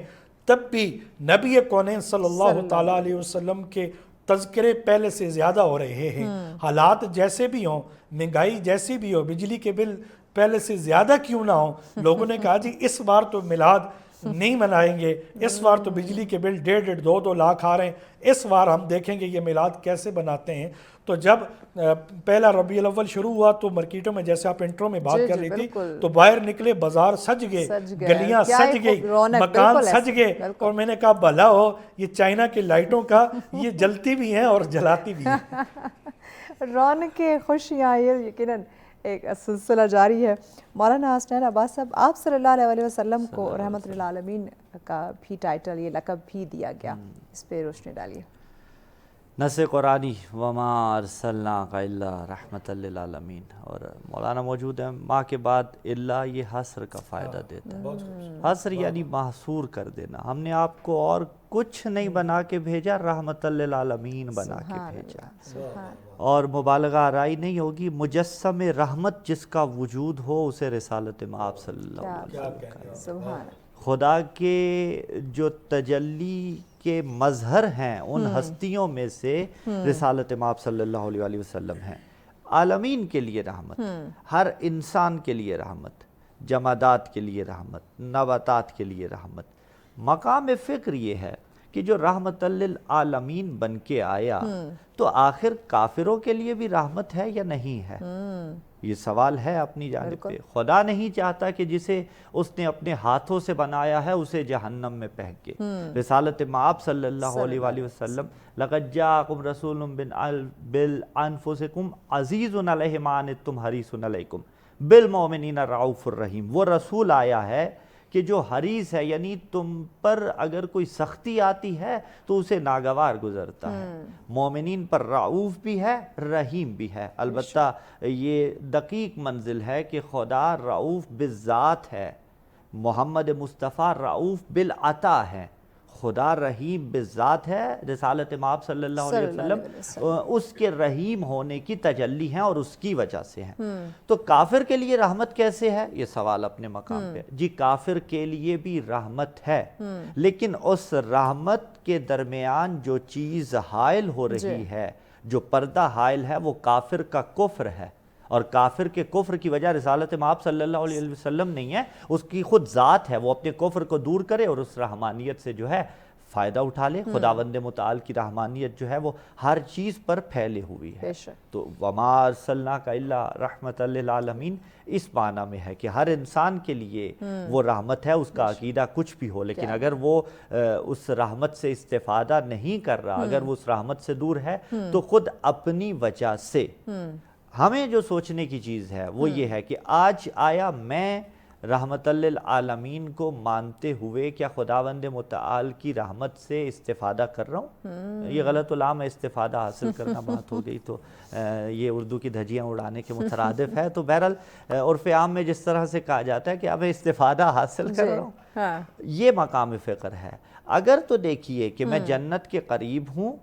تب بھی نبی کونین صلی اللہ تعالیٰ علیہ وسلم کے تذکرے پہلے سے زیادہ ہو رہے ہیں۔ حالات جیسے بھی ہوں، مہنگائی جیسی بھی ہو، بجلی کے بل پہلے سے زیادہ کیوں نہ ہوں، لوگوں نے کہا جی اس بار تو میلاد نہیں منائیں گے، اس بار تو بجلی کے بل 1.5 2 لاکھ آ رہے ہیں، اس بار ہم دیکھیں گے یہ میلاد کیسے بناتے ہیں۔ تو جب پہلا ربیع الاول شروع ہوا تو مارکیٹوں میں، جیسے آپ انٹرو میں بات کر رہی تھی، تو باہر نکلے، بازار سج گئے، گلیاں سج گئی، مکان سج گئے، اور میں نے کہا بھلا ہو یہ چائنا کی لائٹوں کا، یہ جلتی بھی ہیں اور جلاتی بھی ہیں۔ رونقیں، خوشیاں، یہ یقیناً ایک سلسلہ جاری ہے۔ مولانا حسنین عباس صاحب، آپ صلی اللہ علیہ وسلم کو رحمت للعالمین کا بھی ٹائٹل، یہ لقب بھی دیا گیا، اس پہ روشنی ڈالیے۔ نص قرآنی وما ارسلناک الا رحمت للعالمین، اور مولانا موجود ہیں، ماں کے بعد اللہ یہ حصر کا فائدہ دیتا ہے۔ حصر یعنی محصور کر دینا، ہم نے آپ کو اور کچھ نہیں بنا کے بھیجا، رحمت للعالمین بنا کے بھیجا۔ اور مبالغہ آرائی نہیں ہوگی، مجسم رحمت جس کا وجود ہو اسے رسالت مآب صلی اللہ علیہ وسلم کا، خدا کے جو تجلی کے مظہر ہیں ان ہستیوں میں سے رسالت مآب صلی اللہ علیہ وسلم ہیں۔ عالمین کے لیے رحمت، ہر انسان کے لیے رحمت، جمادات کے لیے رحمت، نباتات کے لیے رحمت۔ مقام فکر یہ ہے کہ جو رحمت للعالمین بن کے آیا تو آخر کافروں کے لیے بھی رحمت ہے یا نہیں ہے؟ یہ سوال ہے اپنی جانب پہ۔ خدا نہیں چاہتا کہ جسے اس نے اپنے ہاتھوں سے بنایا ہے اسے جہنم میں پھینکے۔ رسالت مآب صلی اللہ علیہ وآلہ وسلم، لَقَدْ جَاءَكُمْ رَسُولٌ مِّنْ أَنفُسِكُمْ عَزِيزٌ عَلَيْهِ مَا عَنِتُّمْ حَرِيصٌ عَلَيْكُمْ بِالْمُؤْمِنِينَ رَءُوفٌ الرَّحِيمٌ۔ وہ رسول آیا ہے کہ جو حریص ہے، یعنی تم پر اگر کوئی سختی آتی ہے تو اسے ناگوار گزرتا ہے۔ مومنین پر رعوف بھی ہے، رحیم بھی ہے۔ البتہ یہ دقیق منزل ہے کہ خدا رعوف بالذات ہے، محمد مصطفیٰ رعوف بالعطا ہے۔ خدا رحیم بالذات ہے، رسالت مآب صلی اللہ علیہ وسلم اس کے رحیم ہونے کی تجلی ہیں اور اس کی وجہ سے ہیں۔ تو کافر کے لیے رحمت کیسے ہے؟ یہ سوال اپنے مقام پہ۔ جی کافر کے لیے بھی رحمت ہے، لیکن اس رحمت کے درمیان جو چیز حائل ہو رہی ہے، جو پردہ حائل ہے، وہ کافر کا کفر ہے، اور کافر کے کفر کی وجہ رسالت مآب صلی اللہ علیہ وسلم نہیں ہے، اس کی خود ذات ہے۔ وہ اپنے کفر کو دور کرے اور اس رحمانیت سے جو ہے فائدہ اٹھا لے۔ خداوند متعال کی رحمانیت جو ہے وہ ہر چیز پر پھیلے ہوئی ہے۔ تو وما ارسلناک الا رحمت للعالمین اس معنی میں ہے کہ ہر انسان کے لیے وہ رحمت ہے، اس کا عقیدہ کچھ بھی ہو، لیکن اگر وہ اس رحمت سے استفادہ نہیں کر رہا، اگر وہ اس رحمت سے دور ہے، تو خود اپنی وجہ سے ہمیں جو سوچنے کی چیز ہے وہ یہ ہے کہ آج آیا میں رحمت للعالمین کو مانتے ہوئے کیا خداوند متعال کی رحمت سے استفادہ کر رہا ہوں؟ یہ غلط علام ہے، استفادہ حاصل کرنا بات ہو گئی تو یہ اردو کی دھجیاں اڑانے کے مترادف ہے۔ تو بہرحال عرف عام میں جس طرح سے کہا جاتا ہے کہ اب استفادہ حاصل کر رہا ہوں، یہ مقام فقر ہے۔ اگر تو دیکھیے کہ میں جنت کے قریب ہوں،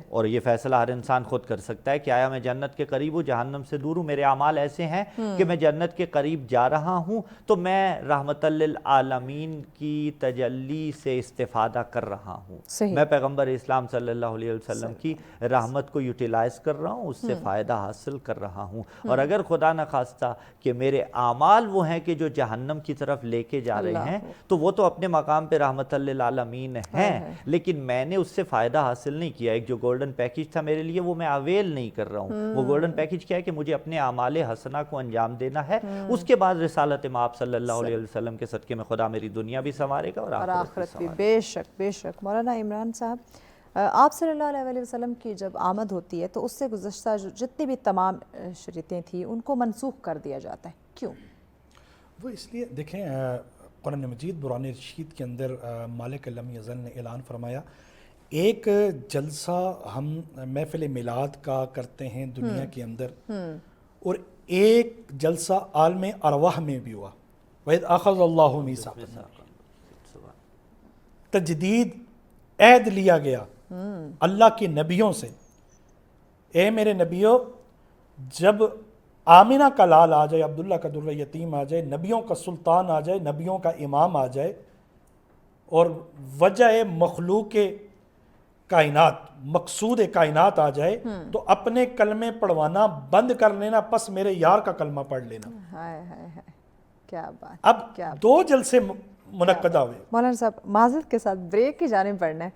اور یہ فیصلہ ہر انسان خود کر سکتا ہے کہ آیا میں جنت کے قریب ہوں، جہنم سے دور ہوں، میرے اعمال ایسے ہیں کہ میں جنت کے قریب جا رہا ہوں، تو میں رحمت للعالمین کی تجلی سے استفادہ کر رہا ہوں۔ میں پیغمبر اسلام صلی اللہ علیہ وسلم کی رحمت کو یوٹیلائز کر رہا ہوں، اس سے فائدہ حاصل کر رہا ہوں۔ اور اگر خدا نخواستہ کہ میرے اعمال وہ ہیں کہ جو جہنم کی طرف لے کے جا رہے ہیں، تو وہ تو اپنے مقام پہ رحمت للعالمین ہیں، لیکن میں نے اس سے فائدہ حاصل نہیں کیا۔ ایک جو گولڈن پیکج تھا میرے لیے وہ میں اویل نہیں کر رہا ہوں۔ وہ گولڈن پیکج کیا ہے کہ مجھے اپنے اعمال حسنہ کو انجام دینا ہے، اس کے بعد رسالت مآب صلی اللہ علیہ وسلم کے صدقے میں خدا میری دنیا بھی سنوارے گا اور آخرت بھی۔ بے شک بے شک۔ مولانا عمران صاحب، آپ صلی اللہ علیہ وسلم کی جب آمد ہوتی ہے تو اس سے گزشتہ جتنی بھی تمام شریعتیں تھیں ان کو منسوخ کر دیا جاتا ہے، کیوں؟ وہ اس لیے دیکھیں، قرآن مجید برہان رشید کے اندر مالک لم یزل نے اعلان فرمایا ایک جلسہ ہم محفل میلاد کا کرتے ہیں دنیا کے اندر، اور ایک جلسہ عالم ارواح میں بھی ہوا، وَإِذْ أَخَذَ اللَّهُ مِيثَاقَ النَّبِيِّينَ، تجدید عہد لیا گیا اللہ کے نبیوں سے، اے میرے نبیوں، جب آمنہ کا لال آ جائے، عبداللہ کا در یتیم آ جائے، نبیوں کا سلطان آ جائے، نبیوں کا امام آ جائے، اور وجہ مخلوق کائنات، مقصود کائنات آ جائے، تو اپنے کلمے پڑھوانا بند کر لینا، پس میرے یار کا کلمہ پڑھ لینا۔ ہائے ہائے ہائے، کیا بات! اب دو جلسے منعقدہ ہوئے۔ مولانا صاحب معذرت کے ساتھ بریک کی جانب پڑھنا ہے،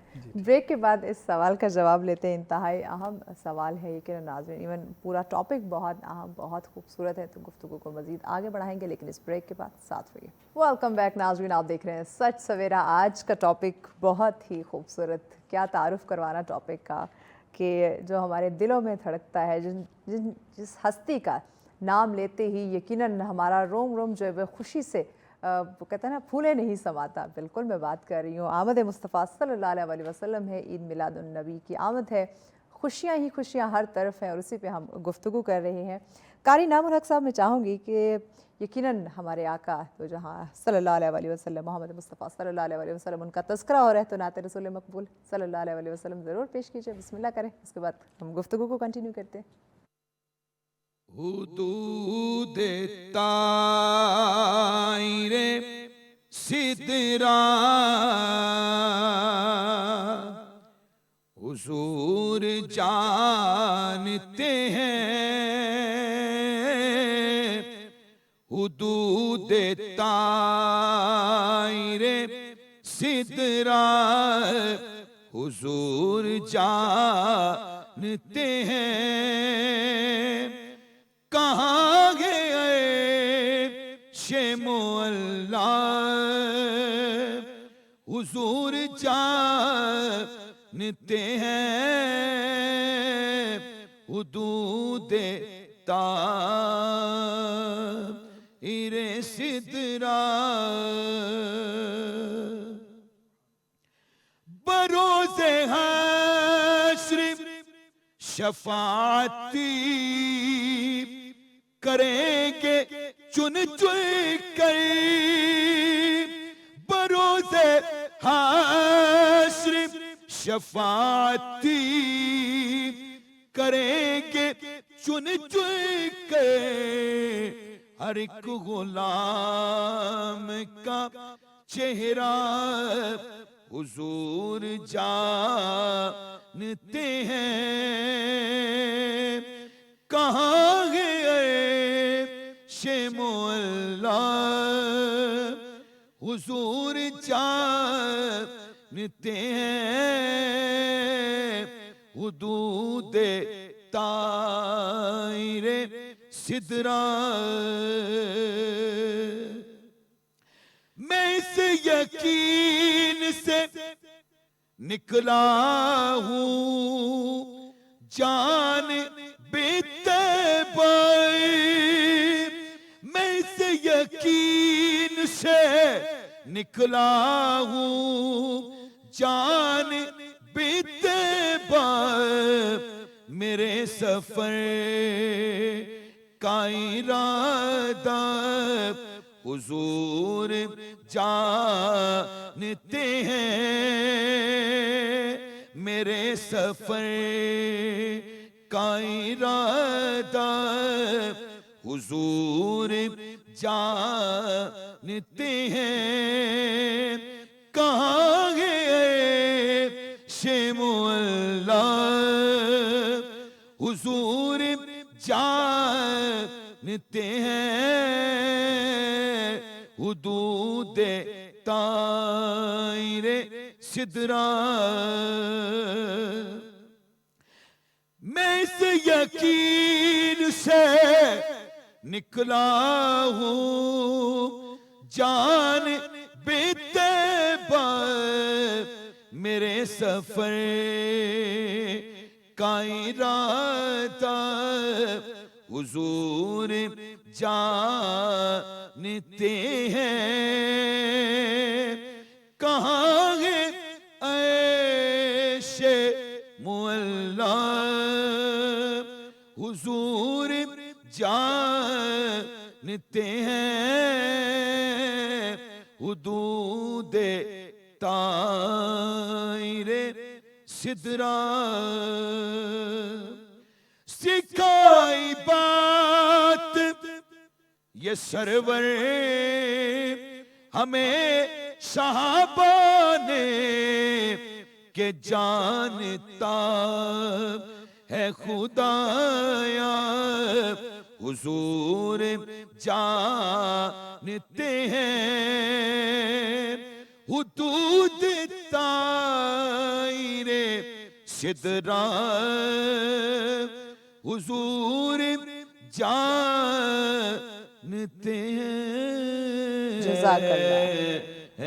بریک کے بعد اس سوال کا جواب لیتے ہیں، انتہائی اہم سوال ہے یقیناً ناظرین، ایون پورا ٹاپک بہت اہم، بہت خوبصورت ہے، تو گفتگو کو مزید آگے بڑھائیں گے، لیکن اس بریک کے بعد ساتھ رہیے۔ ویلکم بیک ناظرین، آپ دیکھ رہے ہیں سچ سویرا۔ آج کا ٹاپک بہت ہی خوبصورت، کیا تعارف کروانا ٹاپک کا، کہ جو ہمارے دلوں میں دھڑکتا ہے، جس ہستی کا نام لیتے ہی یقیناً ہمارا روم روم جو ہے وہ خوشی سے وہ کہتے ہیں نا پھولے نہیں سماتا۔ بالکل میں بات کر رہی ہوں آمد مصطفیٰ صلی اللہ علیہ وسلم ہے، عید میلاد النبی کی آمد ہے، خوشیاں ہی خوشیاں ہر طرف ہیں، اور اسی پہ ہم گفتگو کر رہے ہیں۔ قاری نام الحق صاحب، میں چاہوں گی کہ یقیناً ہمارے آقا تو جہاں صلی اللہ علیہ وسلم، محمد مصطفیٰ صلی اللہ علیہ وسلم، ان کا تذکرہ ہو رہا ہے، تو نعت رسول مقبول صلی اللہ علیہ وسلم ضرور پیش کیجئے، بسم اللہ کریں، اس کے بعد ہم گفتگو کو کنٹینیو کرتے ہیں۔ حدود طائر سدرا حضور جانتے ہیں، حدود طائر سدرا حضور جانتے ہیں، کہاں گئے شمولا حضور جانتے ہیں، حدود طائر سدرا بروز حشر شفاعتی کریں گے چن چن کر، بروز حشر شفاعتی کریں گے چن چن کر، ہر ایک غلام کا چہرہ حضور جانتے ہیں، کہاں گئے شمولا حضور جانتے ہیں، حدود طائر سدرا۔ میں اس یقین سے نکلا ہوں جان بے طیبہ، میں اس یقین سے نکلا ہوں جان بے طیبہ، میرے سفر کا ارادہ حضور جانتے ہیں، میرے سفر کا ارادہ حضور جانتے ہیں، کہاں گئے شمولا حضور جانتے ہیں، حدود طائر سدرا۔ میں اس یقین سے نکلا ہوں جان بے طیبہ، میرے سفر کا ارادہ حضور جانتے ہیں، کہاں گئے اللہ حضور جانتے ہیں حدود طائر سدرا سکھائی بات یہ سرور ہمیں صحابہ نے کہ جانتا ہے خدایا حضور جانتے ہیں حدود طائر سدرا حضور جانتے ہیں جزاک اللہ،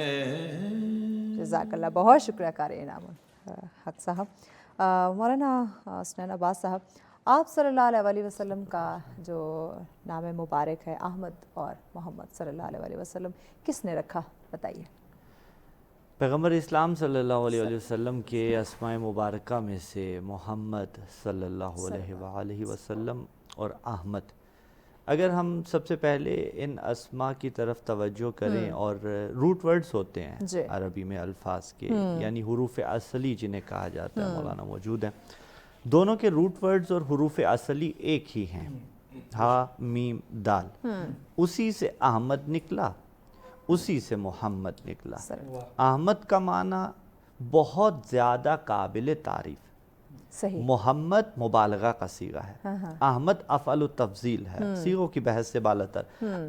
جزاک اللہ، بہت شکریہ قاری انعام الحق صاحب۔ مولانا حسنین عباس صاحب، آپ صلی اللہ علیہ وسلم کا جو نام مبارک ہے احمد اور محمد صلی اللہ علیہ وسلم، کس نے رکھا بتائیے؟ پیغمبر اسلام صلی اللہ علیہ وسلم کے اسماء مبارکہ میں سے محمد صلی اللہ علیہ وآلہ وسلم اور احمد، اگر ہم سب سے پہلے ان اسماء کی طرف توجہ کریں، اور روٹ ورڈز ہوتے ہیں جی عربی میں الفاظ کے، یعنی حروف اصلی جنہیں کہا جاتا ہے، مولانا موجود ہیں، دونوں کے روٹ ورڈز اور حروف اصلی ایک ہی ہیں، ہا میم دال، اسی سے احمد نکلا، اسی سے محمد نکلا۔ احمد کا معنی بہت زیادہ قابل تعریف، صحیح، محمد مبالغہ کا صیغہ ہے، احمد افعل التفضیل ہے، صیغوں کی بحث سے بالاتر،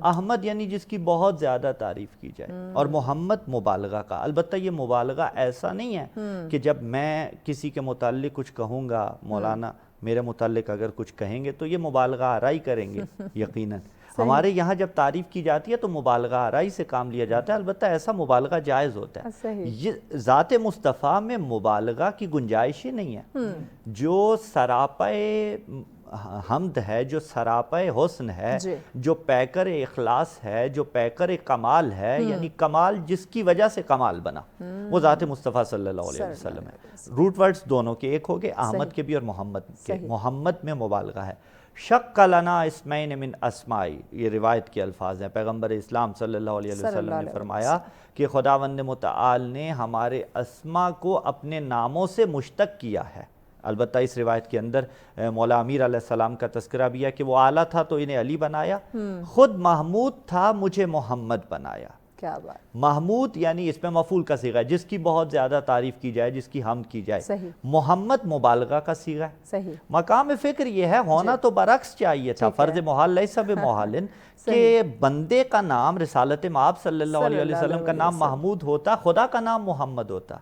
احمد یعنی جس کی بہت زیادہ تعریف کی جائے، اور محمد مبالغہ کا۔ البتہ یہ مبالغہ ایسا نہیں ہے کہ جب میں کسی کے متعلق کچھ کہوں گا، مولانا میرے متعلق اگر کچھ کہیں گے تو یہ مبالغہ آرائی کریں گے، یقیناً ہمارے یہاں جب تعریف کی جاتی ہے تو مبالغہ آرائی سے کام لیا جاتا ہے، البتہ ایسا مبالغہ جائز ہوتا ہے۔ یہ ذات مصطفیٰ میں مبالغہ کی گنجائش ہی نہیں ہے، جو سراپے حمد ہے، جو سراپے حسن ہے، جو پیکر اخلاص ہے، جو پیکر کمال ہے، یعنی کمال جس کی وجہ سے کمال بنا، وہ ذات مصطفیٰ صلی اللہ علیہ وسلم ہے۔ روٹ ورڈز دونوں کے ایک ہو گئے، احمد کے بھی اور محمد کے۔ محمد میں مبالغہ ہے۔ شق لنا اسمین من اسمائی، یہ روایت کے الفاظ ہیں، پیغمبر اسلام صلی اللہ علیہ وسلم نے فرمایا کہ خداوند متعال نے ہمارے اسماء کو اپنے ناموں سے مشتق کیا ہے۔ البتہ اس روایت کے اندر مولا امیر علیہ السلام کا تذکرہ بھی ہے کہ وہ اعلیٰ تھا تو انہیں علی بنایا، خود محمود تھا مجھے محمد بنایا۔ کیا بات، محمود یعنی اس میں مفعول کا صیغہ ہے، جس کی بہت زیادہ تعریف کی جائے، جس کی حمد کی جائے۔ صحیح، محمد مبالغہ کا صیغہ ہے۔ صحیح، مقام فکر یہ ہے، ہونا تو برعکس چاہیے تھا، فرض محال لیس بمحال، کہ بندے کا نام رسالت مآب صلی اللہ علیہ وسلم کا نام محمود ہوتا، خدا کا نام محمد ہوتا،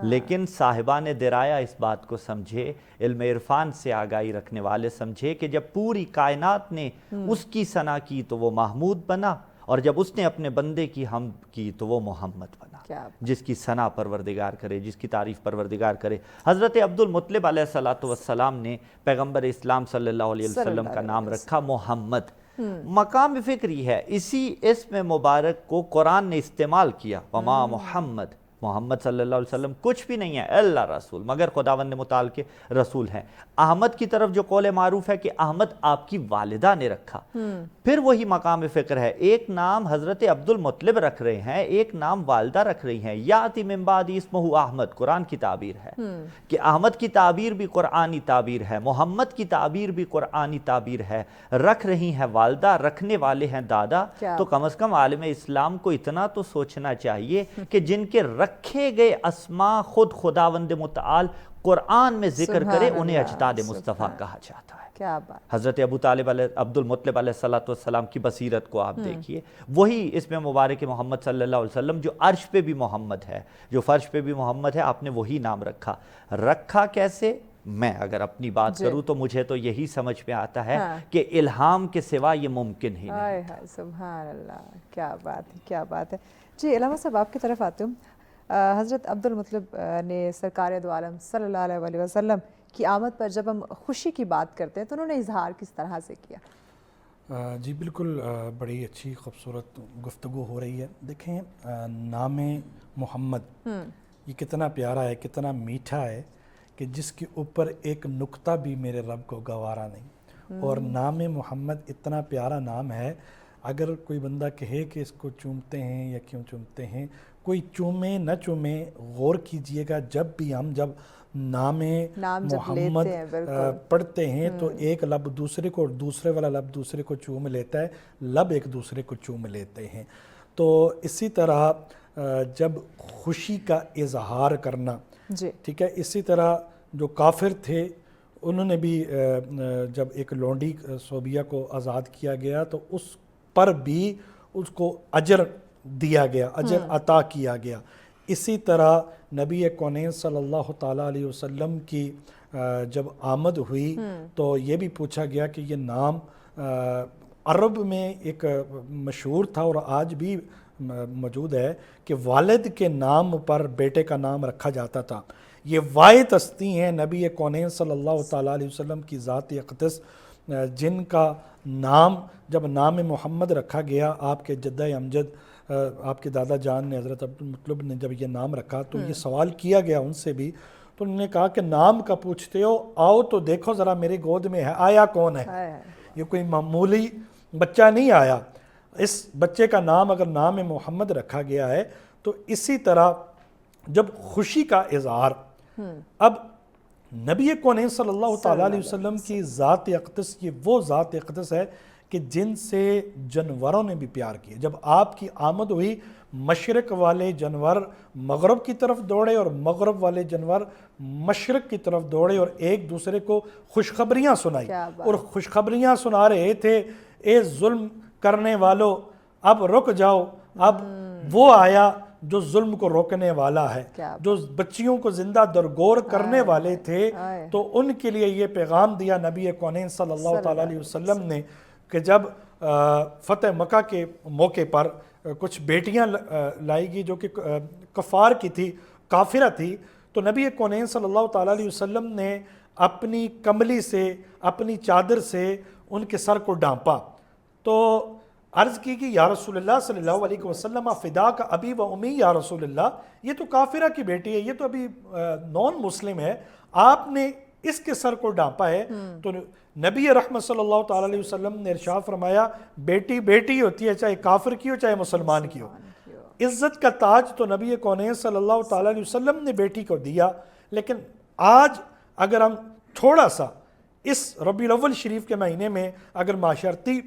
لیکن صاحبان درایا اس بات کو سمجھے، علم عرفان سے آگاہی رکھنے والے سمجھے کہ جب پوری کائنات نے اس کی ثنا کی تو وہ محمود بنا، اور جب اس نے اپنے بندے کی حمد کی تو وہ محمد بنا، جس کی ثنا پروردگار کرے، جس کی تعریف پروردگار کرے۔ حضرت عبد المطلب علیہ السلام نے پیغمبر اسلام صلی اللہ علیہ وسلم کا نام رکھا محمد۔ مقام فکری ہے، اسی اسم مبارک کو قرآن نے استعمال کیا، وما محمد، محمد صلی اللہ علیہ وسلم کچھ بھی نہیں ہے اللہ رسول، مگر خداوند متعال کے رسول ہیں۔ احمد کی طرف جو قول معروف ہے کہ احمد آپ کی والدہ نے رکھا، پھر وہی مقام فکر ہے، ایک نام حضرت عبد المطلب رکھ رہے ہیں، ایک نام والدہ رکھ رہی ہیں، یاتی من بعد اسمہ احمد، قرآن کی تعبیر ہے کہ احمد کی تعبیر بھی قرآنی تعبیر ہے، محمد کی تعبیر بھی قرآنی تعبیر ہے، رکھ رہی ہیں والدہ، رکھنے والے ہیں دادا، تو کم از کم عالم اسلام کو اتنا تو سوچنا چاہیے کہ جن کے رکھے گئے اسماء خود خداوند متعال قرآن میں ذکر کرے، انہیں اجداد مصطفیٰ کہا جاتا ہے۔ کیا بات، حضرت عبد المطلب علیہ السلام کی بصیرت کو آپ دیکھیے، وہی اس میں مبارک محمد صلی اللہ علیہ وسلم جو عرش پہ بھی محمد ہے، جو فرش پہ بھی محمد ہے، آپ نے وہی نام رکھا کیسے؟ میں اگر اپنی بات کروں تو مجھے تو یہی سمجھ میں آتا ہے کہ الہام کے سوا یہ ممکن ہی نہیں۔ سبحان اللہ، کیا بات ہے، کیا بات ہے۔ جی علامہ صاحب آپ کی طرف آتے ہوں، حضرت عبد المطلب نے سرکار دو عالم صلی اللہ علیہ وسلم کی آمد پر جب ہم خوشی کی بات کرتے ہیں تو انہوں نے اظہار کس طرح سے کیا؟ جی بالکل، بڑی اچھی خوبصورت گفتگو ہو رہی ہے۔ دیکھیں نام محمد یہ کتنا پیارا ہے، کتنا میٹھا ہے کہ جس کے اوپر ایک نقطہ بھی میرے رب کو گوارا نہیں. اور نام محمد اتنا پیارا نام ہے, اگر کوئی بندہ کہے کہ اس کو چومتے ہیں یا کیوں چومتے ہیں, کوئی چومے نہ چومے, غور کیجئے گا جب بھی ہم جب نام محمد پڑھتے ہیں تو ایک لب دوسرے کو اور دوسرے والا لب دوسرے کو چوم لیتا ہے, لب ایک دوسرے کو چوم لیتے ہیں. تو اسی طرح جب خوشی کا اظہار کرنا, ٹھیک ہے, اسی طرح جو کافر تھے انہوں نے بھی جب ایک لونڈی صوبیہ کو آزاد کیا گیا تو اس پر بھی اس کو اجر دیا گیا, اجر عطا کیا گیا. اسی طرح نبی کونین صلی اللہ تعالیٰ علیہ وسلم کی جب آمد ہوئی تو یہ بھی پوچھا گیا کہ یہ نام عرب میں ایک مشہور تھا اور آج بھی موجود ہے کہ والد کے نام پر بیٹے کا نام رکھا جاتا تھا. یہ واحد ہستی ہیں نبی کونین صلی اللہ تعالیٰ علیہ وسلم کی ذات اقدس جن کا نام جب نام محمد رکھا گیا, آپ کے جدہ امجد آپ کے دادا جان نے حضرت عبدالمطلب نے جب یہ نام رکھا تو یہ سوال کیا گیا ان سے بھی, تو انہوں نے کہا کہ نام کا پوچھتے ہو, آؤ تو دیکھو ذرا میرے گود میں ہے, آیا کون ہے؟ یہ کوئی معمولی بچہ نہیں آیا. اس بچے کا نام اگر نام محمد رکھا گیا ہے تو اسی طرح جب خوشی کا اظہار, اب نبی کونین صلی اللہ تعالیٰ علیہ وسلم کی ذات اقدس, یہ وہ ذات اقدس ہے کہ جن سے جانوروں نے بھی پیار کیا. جب آپ کی آمد ہوئی مشرق والے جانور مغرب کی طرف دوڑے اور مغرب والے جانور مشرق کی طرف دوڑے اور ایک دوسرے کو خوشخبریاں سنائی, اور خوشخبریاں سنا رہے تھے, اے ظلم کرنے والو اب رک جاؤ, اب وہ آیا جو ظلم کو روکنے والا ہے, جو بچیوں کو زندہ درگور کرنے والے تھے. تو ان کے لیے یہ پیغام دیا نبی کونین صلی اللہ تعالیٰ علیہ وسلم نے کہ جب فتح مکہ کے موقع پر کچھ بیٹیاں لائی گئی جو کہ کفار کی تھی, کافرہ تھی, تو نبی کونین صلی اللہ تعالیٰ علیہ وسلم نے اپنی کملی سے, اپنی چادر سے ان کے سر کو ڈانپا. تو عرض کی کہ یا رسول اللہ صلی اللہ علیہ وسلم فدا کا ابی و امی یا رسول اللہ, یہ تو کافرہ کی بیٹی ہے, یہ تو ابھی نون مسلم ہے, آپ نے اس کے سر کو ڈانپا ہے. تو نبی رحمت صلی اللہ تعالیٰ علیہ وسلم نے ارشاد فرمایا بیٹی بیٹی ہوتی ہے, چاہے کافر کی ہو چاہے مسلمان کی ہو. عزت کا تاج تو نبی کونین صلی اللہ تعالیٰ علیہ وسلم نے بیٹی کو دیا. لیکن آج اگر ہم تھوڑا سا اس ربیع الاول شریف کے مہینے میں اگر معاشرتی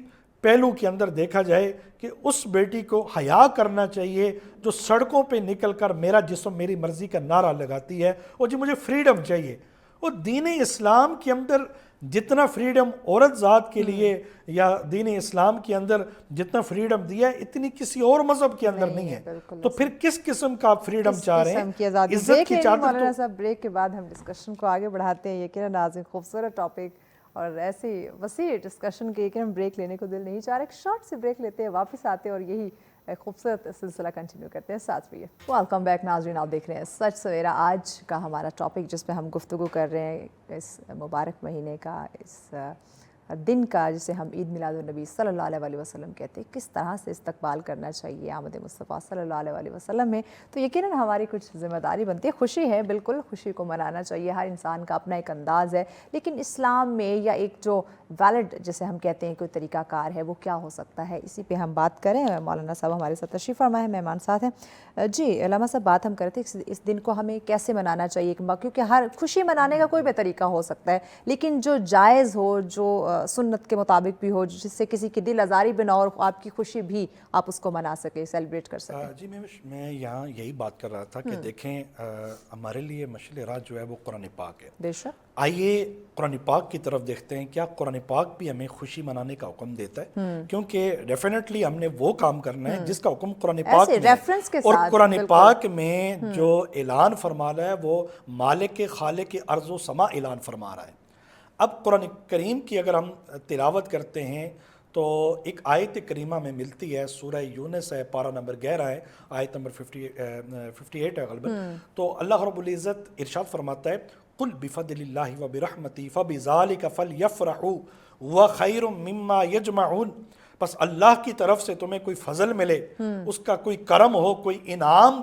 پہلو کے اندر دیکھا جائے کہ اس بیٹی کو حیا کرنا چاہیے جو سڑکوں پہ نکل کر میرا جسم میری مرضی کا نعرہ لگاتی ہے اور جی مجھے فریڈم چاہیے. وہ دین اسلام کے اندر جتنا فریڈم عورت ذات کے لیے یا دین اسلام کے اندر جتنا فریڈم دیا ہے اتنی کسی اور مذہب کے اندر نہیں ہے. تو پھر کس قسم کا آپ فریڈم چاہ رہے ہیں؟ عزت کی چادر. مولانا صاحب بریک کے بعد ہم ڈسکشن کو آگے بڑھاتے ہیں. یقیناً ناظرین خوبصورت ٹاپک اور ایسی وسیع ڈسکشن کے ہم بریک لینے کو دل نہیں چاہ رہے. ایک شارٹ سے بریک لیتے ہیں, واپس آتے ہیں اور یہی خوبصورت سلسلہ کنٹینیو کرتے ہیں. ساتھ رہیے. ویلکم بیک ناظرین, آپ دیکھ رہے ہیں سچ سویرا. آج کا ہمارا ٹاپک جس پہ ہم گفتگو کر رہے ہیں اس مبارک مہینے کا, اس دن کا جسے ہم عید میلاد النبی صلی اللہ علیہ وسلم کہتے ہیں, کس طرح سے استقبال کرنا چاہیے آمد مصطفیٰ صلی اللہ علیہ وسلم میں. تو یقیناً ہماری کچھ ذمہ داری بنتی ہے. خوشی ہے, بالکل خوشی کو منانا چاہیے, ہر انسان کا اپنا ایک انداز ہے, لیکن اسلام میں یا ایک جو ویلڈ جسے ہم کہتے ہیں کوئی طریقہ کار ہے وہ کیا ہو سکتا ہے, اسی پہ ہم بات کریں. مولانا صاحب ہمارے ساتھ تشریف فرمائے, مہمان ساتھ ہیں. جی علامہ صاحب, بات ہم کرتے ہیں اس دن کو ہمیں کیسے منانا چاہیے, کیونکہ ہر خوشی منانے کا کوئی بھی طریقہ ہو سکتا ہے, لیکن جو جائز ہو, جو سنت کے مطابق بھی ہو, جس سے کسی کی دل آزاری بھی نہ ہو اور آپ کی خوشی بھی آپ اس کو منا سکے, سیلیبریٹ کر سکیں. جی میں یہاں یہی بات کر رہا تھا کہ دیکھیں ہمارے لیے مشعل راہ جو ہے وہ قرآن پاک ہے. بے شک. آئیے قرآن پاک کی طرف دیکھتے ہیں, کیا قرآن پاک بھی ہمیں خوشی منانے کا حکم دیتا ہے؟ کیونکہ ڈیفینیٹلی ہم نے وہ کام کرنا ہے جس کا حکم قرآن پاک میں ہے, اور قرآن پاک میں جو اعلان فرما رہا ہے وہ مالک خالق ارض و سما اعلان فرما رہا ہے. اب قرآن کریم کی اگر ہم تلاوت کرتے ہیں تو ایک آیت کریمہ میں ملتی ہے, سورہ یونس ہے, پارہ نمبر 11 ہے, آیت نمبر 58 ہے غالباً. تو اللہ رب العزت ارشاد فرماتا ہے قل بفضل اللہ وبرحمتہ فبذالک فلیفرحوا وخیر مما یجمعون. بس اللہ کی طرف سے تمہیں کوئی فضل ملے, اس کا کوئی کرم ہو, کوئی انعام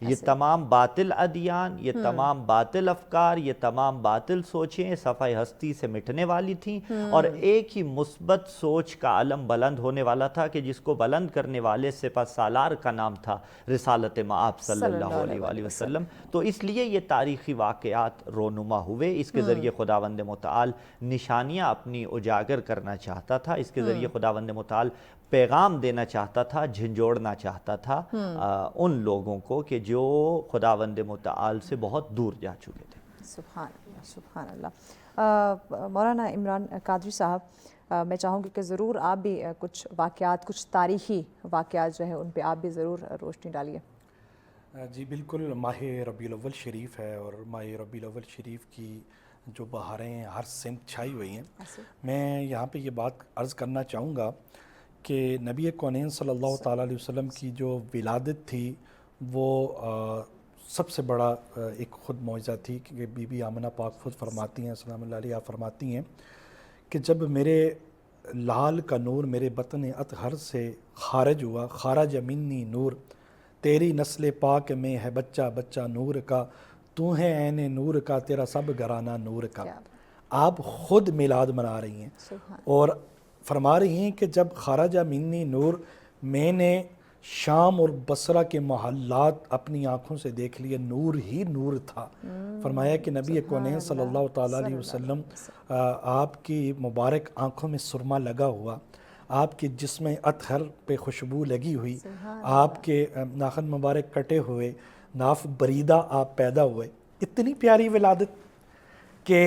یہ تمام باطل ادیان، یہ تمام باطل افکار، یہ تمام باطل سوچیں صفحہ ہستی سے مٹنے والی تھیں، اور ایک ہی مثبت سوچ کا علم بلند ہونے والا تھا کہ جس کو بلند کرنے والے سپہ سالار کا نام تھا رسالت مآب صلی اللہ علیہ وآلہ وسلم۔ تو اس لیے یہ تاریخی واقعات رونما ہوئے، اس کے ذریعے خداوند متعال نشانیاں اپنی اجاگر کرنا چاہتا تھا، اس کے ذریعے خداوند متعال پیغام دینا چاہتا تھا، جھنجھوڑنا چاہتا تھا ان لوگوں کو کہ جو خداوند متعال سے بہت دور جا چکے تھے۔ سبحان اللہ، سبحان اللہ۔ مولانا عمران قادری صاحب، میں چاہوں گی کہ ضرور آپ بھی کچھ واقعات، کچھ تاریخی واقعات جو ہیں ان پہ آپ بھی ضرور روشنی ڈالیے۔ جی بالکل، ماہ ربیع الاول شریف ہے، اور ماہ ربیع الاول شریف کی جو بہاریں ہر سمت چھائی ہوئی ہیں۔ میں یہاں پہ یہ بات عرض کرنا چاہوں گا کہ نبی کونین صلی اللہ تعالیٰ علیہ وسلم کی جو ولادت تھی وہ سب سے بڑا ایک خود معجزہ تھی، کہ بی بی آمنہ پاک خود فرماتی ہیں، سلام اللہ علیہ فرماتی ہیں کہ جب میرے لال کا نور میرے بطن اطہر سے خارج ہوا، خارج منی نور، تیری نسل پاک میں ہے بچہ بچہ نور کا، تو ہے عین نور کا، تیرا سب گھرانہ نور کا۔ آپ خود میلاد منا رہی ہیں اور فرما رہی ہیں کہ جب خارج منی نور، میں نے شام اور بصرہ کے محلات اپنی آنکھوں سے دیکھ لیے، نور ہی نور تھا۔ فرمایا کہ نبی کونین صلی اللہ تعالیٰ علیہ وسلم، آپ کی مبارک آنکھوں میں سرما لگا ہوا، آپ کے جسم اطہر پہ خوشبو لگی ہوئی، آپ کے ناخن مبارک کٹے ہوئے، ناف بریدہ آپ پیدا ہوئے۔ اتنی پیاری ولادت کہ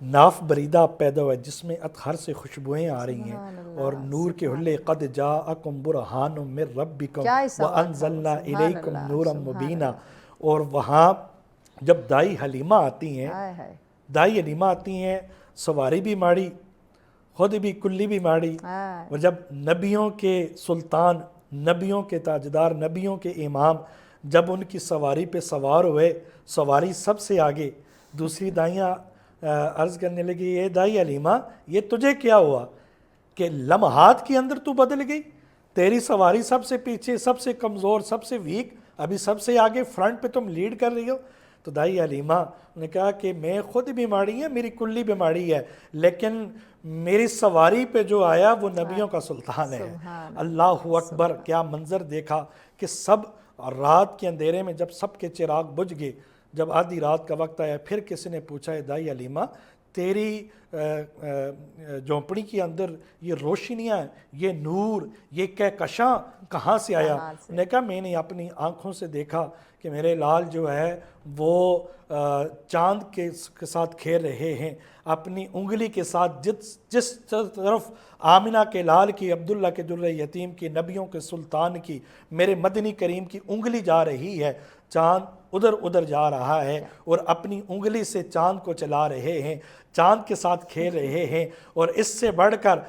ناف بریدہ آپ پیدا ہوئے، جس میں اطہر سے خوشبوئیں آ رہی ہیں، اور نور کے حلے قد جاءکم برہان من ربکم وانزلنا الیکم نورا مبینا۔ اور وہاں جب دائی حلیمہ آتی ہیں، سواری بھی ماڑی، خود بھی کلی بھی ماڑی، اور جب نبیوں کے سلطان، نبیوں کے تاجدار، نبیوں کے امام جب ان کی سواری پہ سوار ہوئے، سواری سب سے آگے، دوسری دائیاں عرض کرنے لگی، اے دائی حلیمہ یہ تجھے کیا ہوا کہ لمحات کے اندر تو بدل گئی، تیری سواری سب سے پیچھے، سب سے کمزور، سب سے ویک، ابھی سب سے آگے فرنٹ پہ تم لیڈ کر رہی ہو۔ تو دائی حلیمہ نے کہا کہ میں خود بیماری ہے، میری کلی بیماری ہے، لیکن میری سواری پہ جو آیا وہ نبیوں کا سلطان ہے۔ اللہ اکبر، کیا منظر دیکھا کہ سب رات کے اندھیرے میں جب سب کے چراغ بجھ گئے، جب آدھی رات کا وقت آیا، پھر کسی نے پوچھا ہے دائی حلیمہ تیری جھونپڑی کے اندر یہ روشنیاں، یہ نور، یہ کہکشاں کہاں سے آیا؟ انہوں نے کہا میں نے اپنی آنکھوں سے دیکھا کہ میرے لال جو ہے وہ چاند کے ساتھ کھیل رہے ہیں، اپنی انگلی کے ساتھ جس طرف آمنہ کے لال کی، عبداللہ کے در یتیم کی، نبیوں کے سلطان کی، میرے مدنی کریم کی انگلی جا رہی ہے، چاند ادھر ادھر جا رہا ہے، اور اپنی انگلی سے چاند کو چلا رہے ہیں، چاند کے ساتھ کھیل رہے ہیں۔ اور اس سے بڑھ کر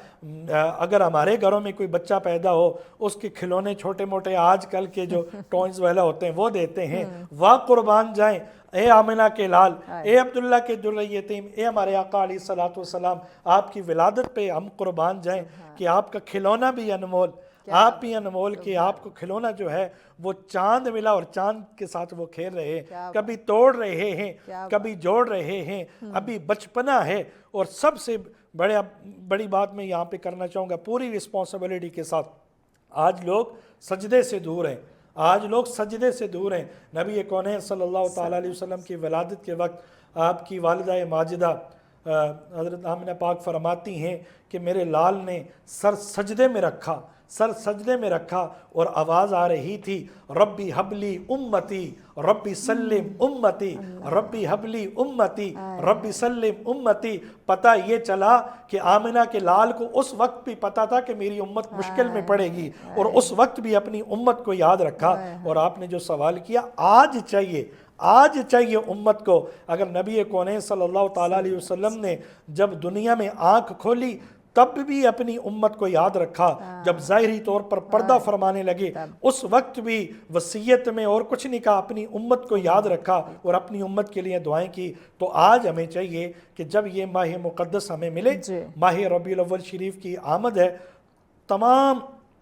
اگر ہمارے گھروں میں کوئی بچہ پیدا ہو، اس کے کھلونے چھوٹے موٹے آج کل کے جو ٹوائز والا ہوتے ہیں وہ دیتے ہیں، واہ قربان جائیں اے آمنہ کے لال، اے عبداللہ کے در یتیم، اے ہمارے آقا علیہ الصلوۃ والسلام، آپ کی ولادت پہ ہم قربان جائیں کہ آپ کا کھلونا بھی انمول، آپ بھی انمول، کہ آپ کو کھلونا جو ہے وہ چاند ملا، اور چاند کے ساتھ وہ کھیل رہے ہیں، کبھی توڑ رہے ہیں، کبھی جوڑ رہے ہیں، ابھی بچپنا ہے۔ اور سب سے بڑی بات میں یہاں پہ کرنا چاہوں گا پوری رسپانسبلٹی کے ساتھ، آج لوگ سجدے سے دور ہیں، آج لوگ سجدے سے دور ہیں۔ نبی کونین صلی اللہ تعالیٰ علیہ وسلم کی ولادت کے وقت آپ کی والدہ ماجدہ حضرت آمنہ پاک فرماتی ہیں کہ میرے لال نے سر سجدے میں رکھا، سر سجدے میں رکھا، اور آواز آ رہی تھی ربی حبلی امتی ربی سلم امتی ربی حبلی امتی ربی سلم امتی۔ پتہ یہ چلا کہ آمنہ کے لال کو اس وقت بھی پتہ تھا کہ میری امت مشکل میں پڑے گی، اور اس وقت بھی اپنی امت کو یاد رکھا۔ اور آپ نے جو سوال کیا، آج چاہیے امت کو، اگر نبی کونین صلی اللہ تعالیٰ علیہ وسلم نے جب دنیا میں آنکھ کھولی تب بھی اپنی امت کو یاد رکھا، جب ظاہری طور پر پردہ فرمانے لگے اس وقت بھی وصیت میں اور کچھ نہیں کہا، اپنی امت کو یاد رکھا اور اپنی امت کے لیے دعائیں کی۔ تو آج ہمیں چاہیے کہ جب یہ ماہ مقدس ہمیں ملے، ماہ ربیع الاول شریف کی آمد ہے، تمام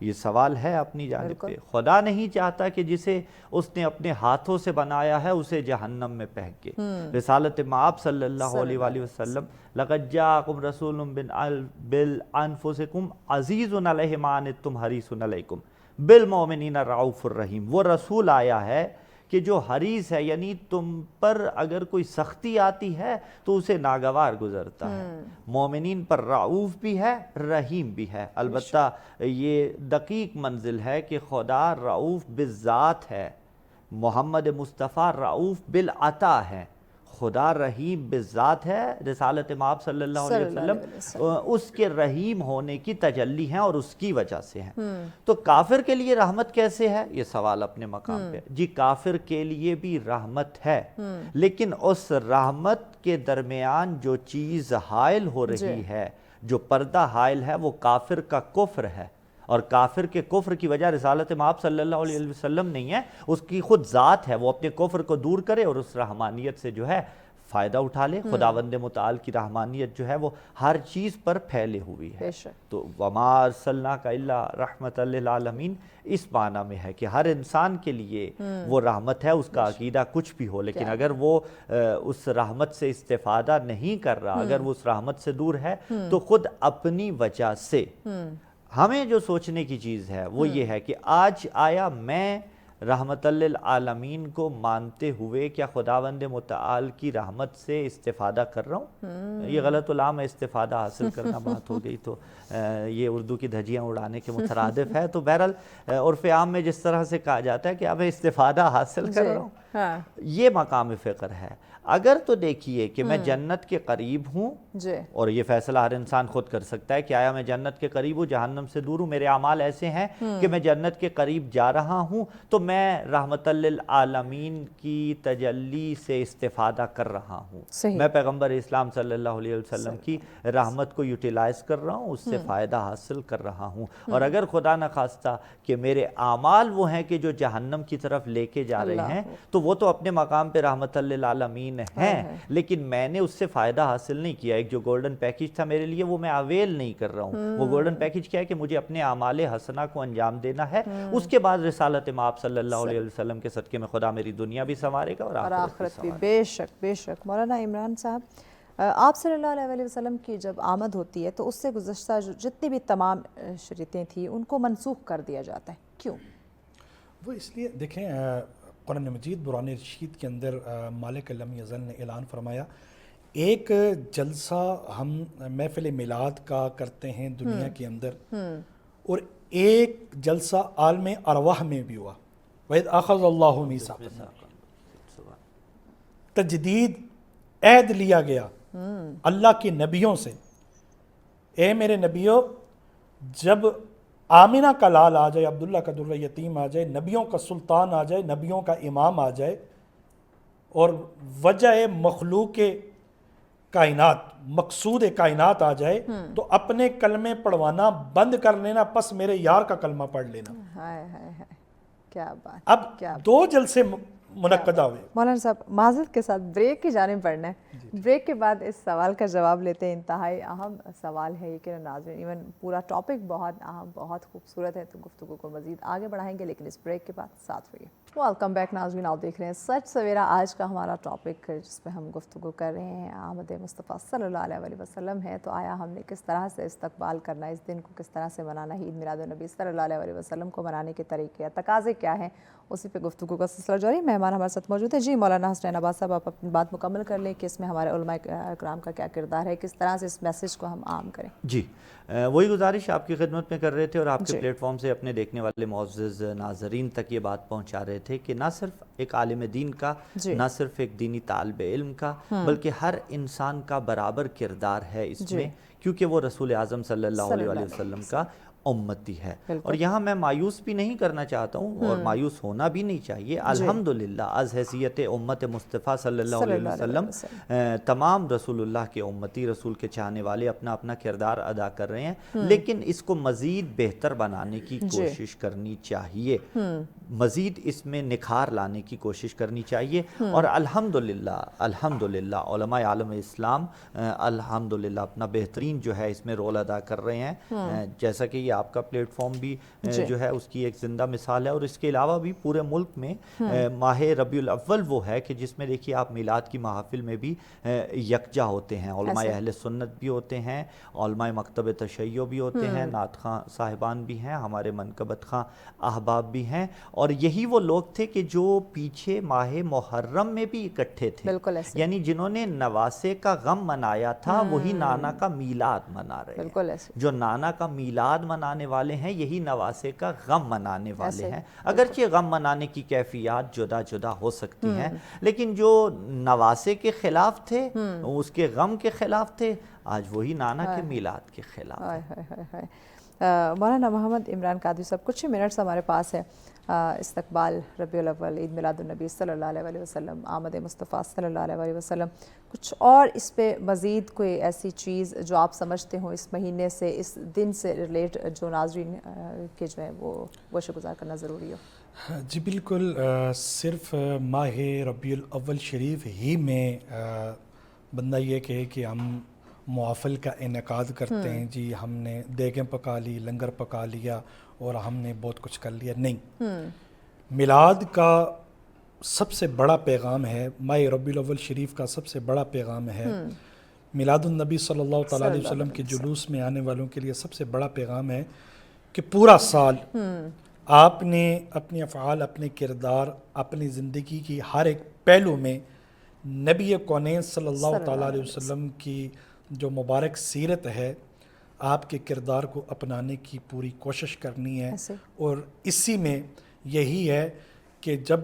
یہ سوال ہے اپنی جانب پہ. خدا نہیں چاہتا کہ جسے اس نے اپنے ہاتھوں سے بنایا ہے اسے جہنم میں پھینکے. رسالت مآب صلی اللہ علیہ وآلہ وسلم لقد جاءکم رسول بالانفسکم عزیز علیہ ما عنتم حریص علیکم بالمؤمنین رؤوف الرحیم. وہ رسول آیا ہے کہ جو حریص ہے، یعنی تم پر اگر کوئی سختی آتی ہے تو اسے ناگوار گزرتا ہے. مومنین پر رعوف بھی ہے، رحیم بھی ہے. البتہ یہ دقیق منزل ہے کہ خدا رعوف بالذات ہے، محمد مصطفیٰ رعوف بالعطا ہے. خدا رحیم بالذات ہے، رسالت مآب صلی اللہ علیہ وسلم اس کے رحیم ہونے کی تجلی ہیں اور اس کی وجہ سے ہیں. تو کافر کے لیے رحمت کیسے ہے؟ یہ سوال اپنے مقام پہ. جی کافر کے لیے بھی رحمت ہے، لیکن اس رحمت کے درمیان جو چیز حائل ہو رہی ہے، جو پردہ حائل ہے، وہ کافر کا کفر ہے. اور کافر کے کفر کی وجہ رسالت مآب صلی اللہ علیہ وسلم نہیں ہے، اس کی خود ذات ہے. وہ اپنے کفر کو دور کرے اور اس رحمانیت سے جو ہے فائدہ اٹھا لے. خداوند متعال کی رحمانیت جو ہے وہ ہر چیز پر پھیلے ہوئی ہے. تو وما ارسلناک الا رحمۃ للعالمین اس معنی میں ہے کہ ہر انسان کے لیے وہ رحمت ہے، اس کا عقیدہ کچھ بھی ہو، لیکن اگر وہ اس رحمت سے استفادہ نہیں کر رہا، اگر وہ اس رحمت سے دور ہے، تو خود اپنی وجہ سے. ہمیں جو سوچنے کی چیز ہے وہ یہ ہے کہ آج آیا میں رحمت للعالمین کو مانتے ہوئے کیا خداوند متعال کی رحمت سے استفادہ کر رہا ہوں؟ یہ غلط العام ہے، استفادہ حاصل کرنا بات ہو گئی تو یہ اردو کی دھجیاں اڑانے کے مترادف ہے. تو بہرحال عرف عام میں جس طرح سے کہا جاتا ہے کہ اب استفادہ حاصل کر رہا ہوں، یہ مقام فقر ہے. اگر تو دیکھیے کہ میں جنت کے قریب ہوں، اور یہ فیصلہ ہر انسان خود کر سکتا ہے کہ آیا میں جنت کے قریب ہوں، جہنم سے دور ہوں، میرے اعمال ایسے ہیں کہ میں جنت کے قریب جا رہا ہوں، تو میں رحمت للعالمین کی تجلی سے استفادہ کر رہا ہوں. میں پیغمبر اسلام صلی اللہ علیہ وسلم کی رحمت کو یوٹیلائز کر رہا ہوں، اس سے فائدہ حاصل کر رہا ہوں. اور اگر خدا نخواستہ کہ میرے اعمال وہ ہیں کہ جو جہنم کی طرف لے کے جا رہے ہیں، تو وہ تو اپنے مقام پہ رحمت للعالمین ہیں، لیکن میں نے اس سے فائدہ حاصل نہیں کیا. ایک جو گولڈن پیکج تھا میرے لیے وہ میں اویل نہیں کر رہا ہوں. وہ گولڈن پیکج کیا ہے کہ مجھے اپنے اعمال حسنہ کو انجام دینا ہے. اس کے بعد رسالت مآب صلی اللہ علیہ وسلم کے صدقے میں خدا میری دنیا بھی سنوارے گا اور آخرت بھی. بے شک بے شک. مولانا عمران صاحب، آپ صلی اللہ علیہ وسلم کی جب آمد ہوتی ہے تو اس سے گزشتہ جتنی بھی تمام شریعتیں تھیں ان کو منسوخ کر دیا جاتا ہے، کیوں؟ وہ اس لیے دیکھیں قرآن مجید برہان رشید کے اندر مالک لم یزل نے اعلان فرمایا ایک جلسہ ہم محفل میلاد کا کرتے ہیں دنیا کے اندر، اور ایک جلسہ عالم ارواح میں بھی ہوا. وَإِذْ أَخَذَ اللَّهُ مِيثَاقَ، تجدید عہد لیا گیا اللہ کے نبیوں سے. اے میرے نبیوں، جب آمینہ کا لال آ جائے، عبداللہ کا در یتیم آ جائے، نبیوں کا سلطان آ جائے، نبیوں کا امام آ جائے، اور وجہ مخلوق کائنات، مقصود کائنات آ جائے، تو اپنے کلمے پڑھوانا بند کر لینا، پس میرے یار کا کلمہ پڑھ لینا. ہائے ہائے ہائے، کیا بات. اب دو جلسے منعقدہ ہوئے. مولانا صاحب معذرت کے ساتھ بریک کی جانب پڑھنا ہے. بریک کے بعد اس سوال کا جواب لیتے ہیں. انتہائی اہم سوال ہے یہ کہ ناظرین، ایون پورا ٹاپک بہت اہم، بہت خوبصورت ہے، تو گفتگو کو مزید آگے بڑھائیں گے، لیکن اس بریک کے بعد ساتھ رہیے. ویلکم بیک ناظرین، آپ دیکھ رہے ہیں سچ سویرا. آج کا ہمارا ٹاپک جس پہ ہم گفتگو کر رہے ہیں آمد مصطفیٰ صلی اللہ علیہ وسلم ہے. تو آیا ہم نے کس طرح سے استقبال کرنا ہے، اس دن کو کس طرح سے منانا ہے، عید میلاد النبی صلی اللہ علیہ وسلم کو منانے کے طریقے، تقاضے کیا ہیں، اسی پہ گفتگو کا سلسلہ جاری. مہمان ہمارے ساتھ موجود ہے. جی مولانا حسنین عباس صاحب، آپ اپنی بات مکمل کر لیں کہ اس میں ہمارے علماء اکرام کا کیا کردار ہے، کس طرح سے اس میسیج کو ہم عام کریں. جی وہی گزارش آپ کی خدمت میں کر رہے تھے، اور آپ کے پلیٹ فارم سے اپنے دیکھنے والے معزز ناظرین تک یہ بات پہنچا رہے تھے کہ نہ صرف ایک عالم دین کا، نہ صرف ایک دینی طالب علم کا، بلکہ ہر انسان کا برابر کردار ہے اس میں، کیونکہ وہ رسول اعظم صلی اللہ علیہ وسلم کا امتی ہے. اور یہاں میں مایوس بھی نہیں کرنا چاہتا ہوں، اور مایوس ہونا بھی نہیں چاہیے. الحمدللہ از حیثیت امت مصطفیٰ صلی اللہ علیہ وسلم تمام رسول اللہ کے امتی، رسول کے چاہنے والے اپنا اپنا کردار ادا کر رہے ہیں، لیکن اس کو مزید بہتر بنانے کی کوشش کرنی چاہیے، مزید اس میں نکھار لانے کی کوشش کرنی چاہیے. اور الحمدللہ علماء عالم اسلام الحمدللہ اپنا بہترین جو ہے اس میں رول ادا کر رہے ہیں. جیسا کہ یہ آپ کا پلیٹ فارم بھی جو ہے اس کی ایک زندہ مثال ہے. اور اس کے علاوہ بھی پورے ملک میں ماہ ربیع الاول وہ ہے کہ جس میں دیکھیے آپ میلاد کی محافل میں بھی یکجا ہوتے ہیں, علماء اہل سنت بھی ہوتے ہیں, علماء مکتب تشیع بھی ہوتے ہیں, نعت خواں صاحبان بھی ہیں, ہمارے منقبت خواں احباب بھی ہیں, اور یہی وہ لوگ تھے کہ جو پیچھے ماہ محرم میں بھی اکٹھے تھے. بالکل ایسے, یعنی جنہوں نے نواسے کا غم منایا تھا وہی نانا کا میلاد منا رہے ہیں. بالکل ایسے, جو نانا کا میلاد منانے والے ہیں یہی نواسے کا غم منانے والے ہیں. اگرچہ غم منانے کی کیفیات جدا جدا ہو سکتی ہیں, لیکن جو نواسے کے خلاف تھے, اس کے غم کے خلاف تھے, آج وہی نانا کے میلاد کے خلاف ہیں. مولانا محمد عمران قادری صاحب, کچھ ہی منٹس ہمارے پاس ہے. استقبال ربیع الاول, عید میلاد النبی صلی اللہ علیہ وسلم, آمد مصطفیٰ صلی اللہ علیہ وسلم, کچھ اور اس پہ مزید کوئی ایسی چیز جو آپ سمجھتے ہوں اس مہینے سے, اس دن سے ریلیٹ, جو ناظرین کے جو ہے وہ گوشہ گزار کرنا ضروری ہو؟ جی بالکل, صرف ماہ ربیع الاول شریف ہی میں بندہ یہ کہے کہ ہم محافل کا انعقاد کرتے ہیں, جی ہم نے دیگیں پکا لی, لنگر پکا لیا اور ہم نے بہت کچھ کر لیا, نہیں. میلاد کا سب سے بڑا پیغام ہے, ماہ ربیع الاول شریف کا سب سے بڑا پیغام ہے, میلاد النبی صلی اللہ تعالیٰ علیہ وسلم کے جلوس میں آنے والوں کے لیے سب سے بڑا پیغام ہے کہ پورا سال آپ نے اپنے افعال, اپنے کردار, اپنی زندگی کی ہر ایک پہلو میں نبی کونین صلی اللہ تعالیٰ علیہ وسلم کی جو مبارک سیرت ہے, آپ کے کردار کو اپنانے کی پوری کوشش کرنی ہے. اور اسی میں یہی ہے کہ جب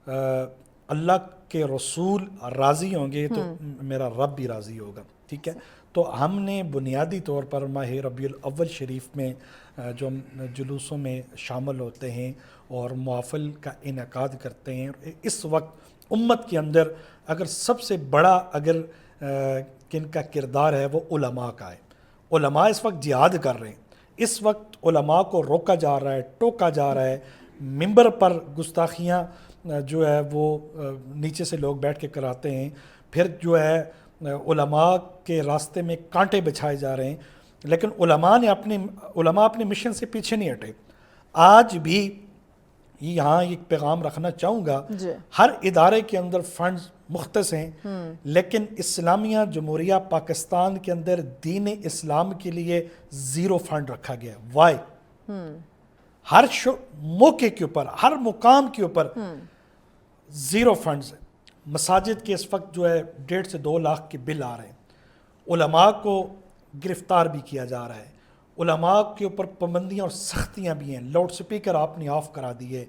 اللہ کے رسول راضی ہوں گے تو میرا رب بھی راضی ہوگا. ٹھیک ہے, تو ہم نے بنیادی طور پر ماہ ربیع الاول شریف میں جو ہم جلوسوں میں شامل ہوتے ہیں اور محافل کا انعقاد کرتے ہیں, اس وقت امت کے اندر اگر سب سے بڑا اگر کن کا کردار ہے وہ علماء کا ہے. علماء اس وقت جہاد کر رہے ہیں, اس وقت علماء کو روکا جا رہا ہے, ٹوکا جا رہا ہے, ممبر پر گستاخیاں جو ہے وہ نیچے سے لوگ بیٹھ کے کراتے ہیں, پھر جو ہے علماء کے راستے میں کانٹے بچھائے جا رہے ہیں. لیکن علماء اپنے مشن سے پیچھے نہیں ہٹے. آج بھی یہاں ایک پیغام رکھنا چاہوں گا, ہر ادارے کے اندر فنڈز مختص ہیں, لیکن اسلامیہ جمہوریہ پاکستان کے اندر دین اسلام کے لیے 0 فنڈ رکھا گیا. وائی؟ ہر موقع کے اوپر, ہر مقام کے اوپر 0 فنڈز ہیں. مساجد کے اس وقت جو ہے 1.5 سے 2 لاکھ کے بل آ رہے ہیں. علماء کو گرفتار بھی کیا جا رہا ہے, علماء کے اوپر پابندیاں اور سختیاں بھی ہیں, لاؤڈ سپیکر آپ نے آف کرا دیے,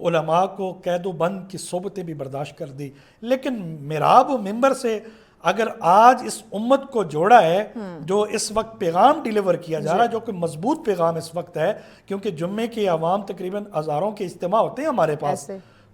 علماء کو قید و بند کی صحبتیں بھی برداشت کر دی. لیکن محراب و منبر سے اگر آج اس امت کو جوڑا ہے, جو اس وقت پیغام ڈیلیور کیا جا رہا ہے, جو کہ مضبوط پیغام اس وقت ہے, کیونکہ جمعے کے عوام تقریباً ہزاروں کے اجتماع ہوتے ہیں ہمارے پاس,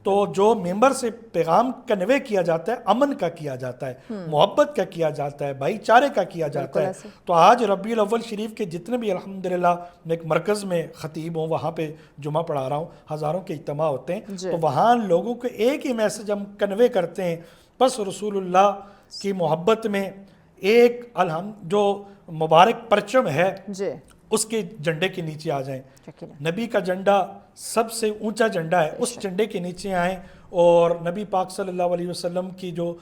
تو جو ممبر سے پیغام کنوے کیا جاتا ہے, امن کا کیا جاتا ہے, محبت کا کیا جاتا ہے, بھائی چارے کا کیا جاتا ہے. تو آج ربیع الاول شریف کے جتنے بھی الحمدللہ میں ایک مرکز میں خطیب ہوں, وہاں پہ جمعہ پڑھا رہا ہوں, ہزاروں کے اجتماع ہوتے ہیں, تو وہاں لوگوں کو ایک ہی میسج ہم کنوے کرتے ہیں, بس رسول اللہ کی محبت میں ایک جو مبارک پرچم ہے اس کے جھنڈے کے نیچے آ جائیں. نبی کا جھنڈا سب سے اونچا جھنڈا ہے, اس جھنڈے کے نیچے آئیں اور نبی پاک صلی اللہ علیہ وسلم کی جو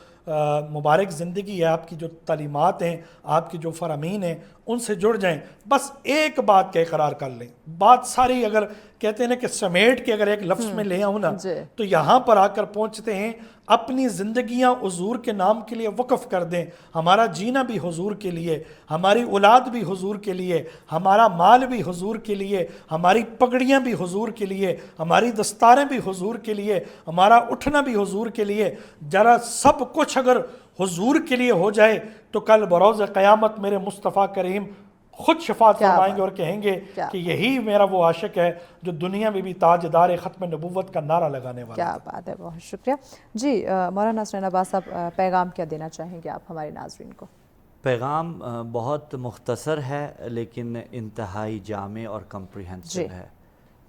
مبارک زندگی ہے, آپ کی جو تعلیمات ہیں, آپ کی جو فرامین ہیں, ان سے جڑ جائیں. بس ایک بات کا اقرار کر لیں. بات ساری اگر کہتے ہیں نا کہ سمیٹ کے اگر ایک لفظ میں لے آؤں نا, تو یہاں پر آ کر پہنچتے ہیں, اپنی زندگیاں حضور کے نام کے لیے وقف کر دیں. ہمارا جینا بھی حضور کے لیے, ہماری اولاد بھی حضور کے لیے, ہمارا مال بھی حضور کے لیے, ہماری پگڑیاں بھی حضور کے لیے, ہماری دستاریں بھی حضور کے لیے, ہمارا اٹھنا بھی حضور کے لیے. ذرا سب کچھ اگر حضور کے لیے ہو جائے تو کل بروز قیامت میرے مصطفیٰ کریم خود شفاعت فرمائیں گے اور کہیں گے کہ یہی میرا وہ عاشق ہے جو دنیا میں بھی تاجدار ختم نبوت کا نعرہ لگانے والا. کیا بات ہے, بہت شکریہ. جی مولانا حسنین عباس صاحب, پیغام کیا دینا چاہیں گے آپ ہمارے ناظرین کو؟ پیغام بہت مختصر ہے لیکن انتہائی جامع اور کمپریہنسو ہے.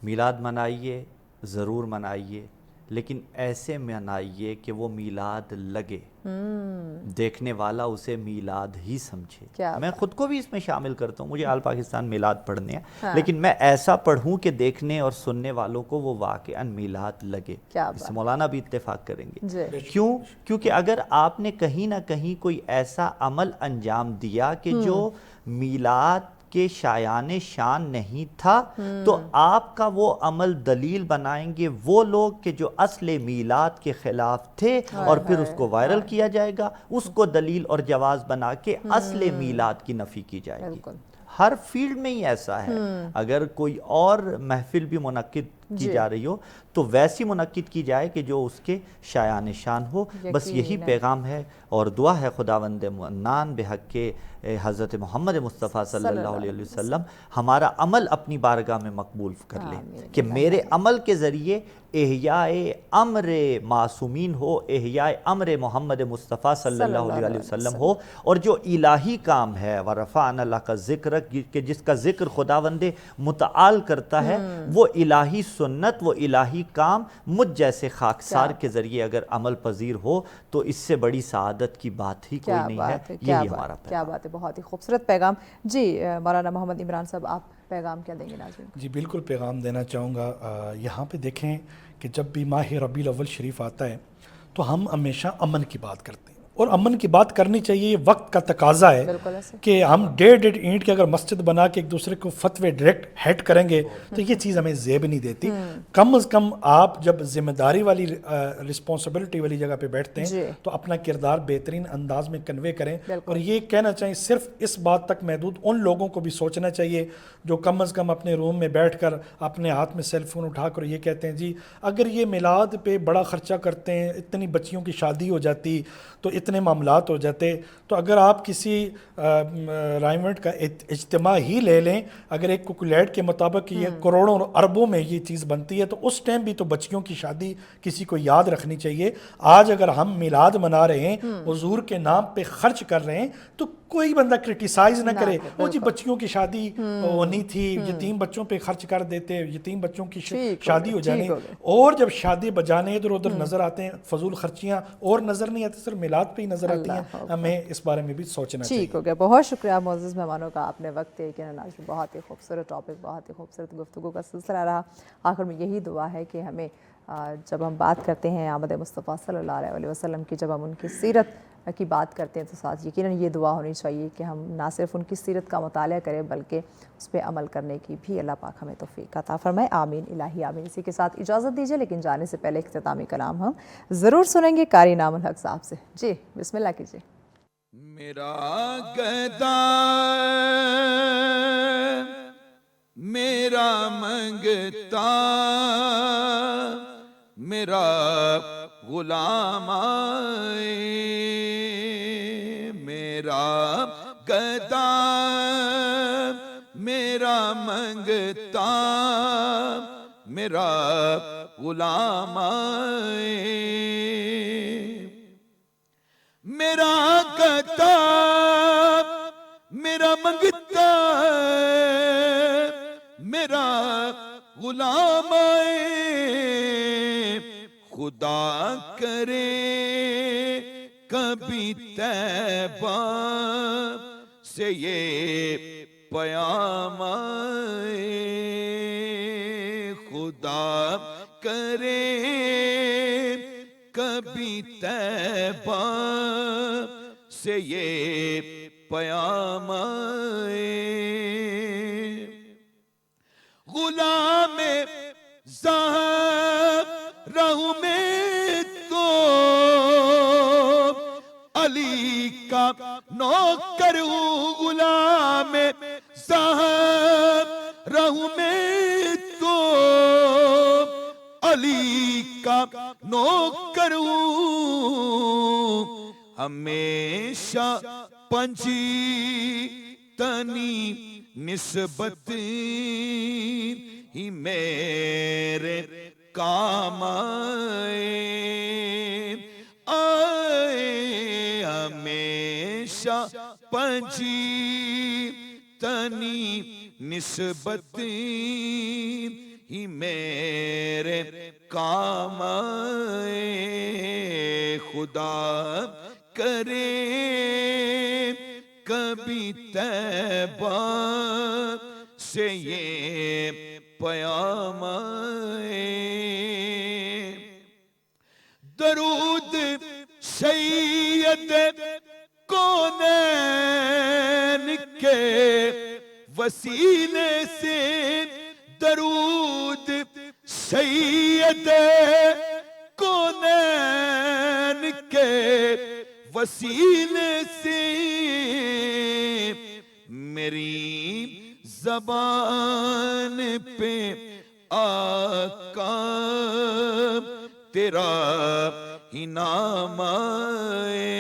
میلاد منائیے, ضرور منائیے, لیکن ایسے منائیے کہ وہ میلاد لگے، دیکھنے والا اسے میلاد ہی سمجھے۔ میں خود کو بھی اس میں شامل کرتا ہوں، مجھے آل پاکستان میلاد پڑھنے ہیں، لیکن میں ایسا پڑھوں کہ دیکھنے اور سننے والوں کو وہ واقعاً میلاد لگے۔ اس سے مولانا بھی اتفاق کریں گے۔ کیونکہ اگر آپ نے کہیں نہ کہیں کوئی ایسا عمل انجام دیا کہ جو میلاد کہ شایان شان نہیں تھا، تو آپ کا وہ عمل دلیل بنائیں گے وہ لوگ کہ جو اصل میلاد کے خلاف تھے، اور پھر اس کو وائرل کیا جائے گا، اس کو دلیل اور جواز بنا کے اصل میلاد کی نفی کی جائے گی۔ ہر فیلڈ میں ہی ایسا ہے۔ اگر کوئی اور محفل بھی منعقد کی جا رہی ہو تو ویسی منعقد کی جائے کہ جو اس کے شایان شان ہو۔ بس یہی پیغام ہے، اور دعا ہے خداوند منان بحق کے حضرت محمد مصطفیٰ صلی اللہ علیہ وسلم ہمارا عمل اپنی بارگاہ میں مقبول کر لے، کہ میرے عمل کے ذریعے احیاء امر معصومین ہو، احیاء امر محمد مصطفیٰ صلی اللہ علیہ وسلم ہو، اور جو الہی کام ہے وَرَفَعْنَا لَكَ ذِكْرَكَ کہ جس کا ذکر خداوند متعال کرتا ہے، وہ الہی سنت، وہ الہی کام مجھ جیسے خاکسار کے ذریعے اگر عمل پذیر ہو تو اس سے بڑی سعادت کی بات ہی کوئی نہیں ہے۔ یہی ہمارا پیغام۔ کیا بات ہے، بہت ہی خوبصورت پیغام۔ جی مولانا محمد عمران صاحب، آپ پیغام کیا دیں گے ناظرین کو؟ جی بالکل پیغام دینا چاہوں گا۔ یہاں پہ دیکھیں کہ جب بھی ماہ ربیع الاول شریف آتا ہے تو ہم ہمیشہ امن کی بات کرتے ہیں، اور امن کی بات کرنی چاہیے، یہ وقت کا تقاضا ہے کہ ہم ڈیڑھ اینٹ کے اگر مسجد بنا کے ایک دوسرے کو فتوے ڈائریکٹ ہیٹ کریں گے تو یہ چیز ہمیں زیب نہیں دیتی۔ کم از کم آپ جب ذمہ داری والی رسپانسبلٹی والی جگہ پہ بیٹھتے ہیں تو اپنا کردار بہترین انداز میں کنوے کریں، اور یہ کہنا چاہیے صرف اس بات تک محدود ان لوگوں کو بھی سوچنا چاہیے جو کم از کم اپنے روم میں بیٹھ کر اپنے ہاتھ میں سیل فون اٹھا کر یہ کہتے ہیں جی اگر یہ میلاد پہ بڑا خرچہ کرتے ہیں، اتنی بچیوں کی شادی ہو جاتی تو اتنے معاملات ہو جاتے، تو اگر آپ کسی رائمنٹ کا اجتماع ہی لے لیں، اگر ایک کوکولیٹ کے مطابق یہ کروڑوں اور اربوں میں یہ چیز بنتی ہے تو اس ٹائم بھی تو بچیوں کی شادی کسی کو یاد رکھنی چاہیے۔ آج اگر ہم میلاد منا رہے ہیں، حضور کے نام پہ خرچ کر رہے ہیں، تو کوئی بندہ کرٹیسائز نہ کرے وہ جی بچیوں کی شادی ہونی تھی، یتیم بچوں پہ خرچ کر دیتے، یتیم بچوں کی شادی ہو جانی، اور جب شادی بجانے ادھر ادھر نظر آتے ہیں، فضول خرچیاں اور نظر نہیں آتی، صرف میلاد پہ ہی نظر آتی ہیں۔ ہمیں اس بارے میں بھی سوچنا چاہیے۔ ٹھیک ہو گیا، بہت شکریہ معزز مہمانوں کا، آپ نے وقت دیا کہ ناظرین بہت ہی خوبصورت ٹاپک، بہت ہی خوبصورت گفتگو کا سلسلہ رہا۔ آخر میں یہی دعا ہے کہ ہمیں جب ہم بات کرتے ہیں آمد مصطفیٰ صلی اللہ علیہ وسلم کی، جب ہم ان کی سیرت کی بات کرتے ہیں تو ساتھ یقیناً یہ دعا ہونی چاہیے کہ ہم نہ صرف ان کی سیرت کا مطالعہ کریں بلکہ اس پہ عمل کرنے کی بھی اللہ پاک ہمیں توفیق عطا فرمائے۔ آمین الہی آمین۔ اسی کے ساتھ اجازت دیجیے، لیکن جانے سے پہلے اختتامی کلام ہم ضرور سنیں گے قاری انعام الحق صاحب سے۔ جی بسم اللہ کیجیے۔ میرا گدا میرا منگتا میرا غلام آئے، میرا گدا میرا منگتا میرا غلام آئے، میرا گدا میرا منگتا میرا غلام آئے، خدا کرے کبھی طیبہ سے یہ پیام آئے، خدا کرے کبھی طیبہ سے یہ پیام آئے، غلام زہرا ہوں میں تو علی کا نوکر ہوں، غلام زہرا ہوں میں تو علی کا نوکر ہوں، ہمیشہ پنجی تنی نسبت ہی میرے کام آئے، ہمیشہ پنجی تنی نسبت ہی میرے کام آئے خدا کرے کبھی طیبہ سے یہ پیام آئے درود سید کونین کے وسیلے سے درود سید کونین کے وسیلے سے میری زبان پہ آقا تیرا ہی نام آئے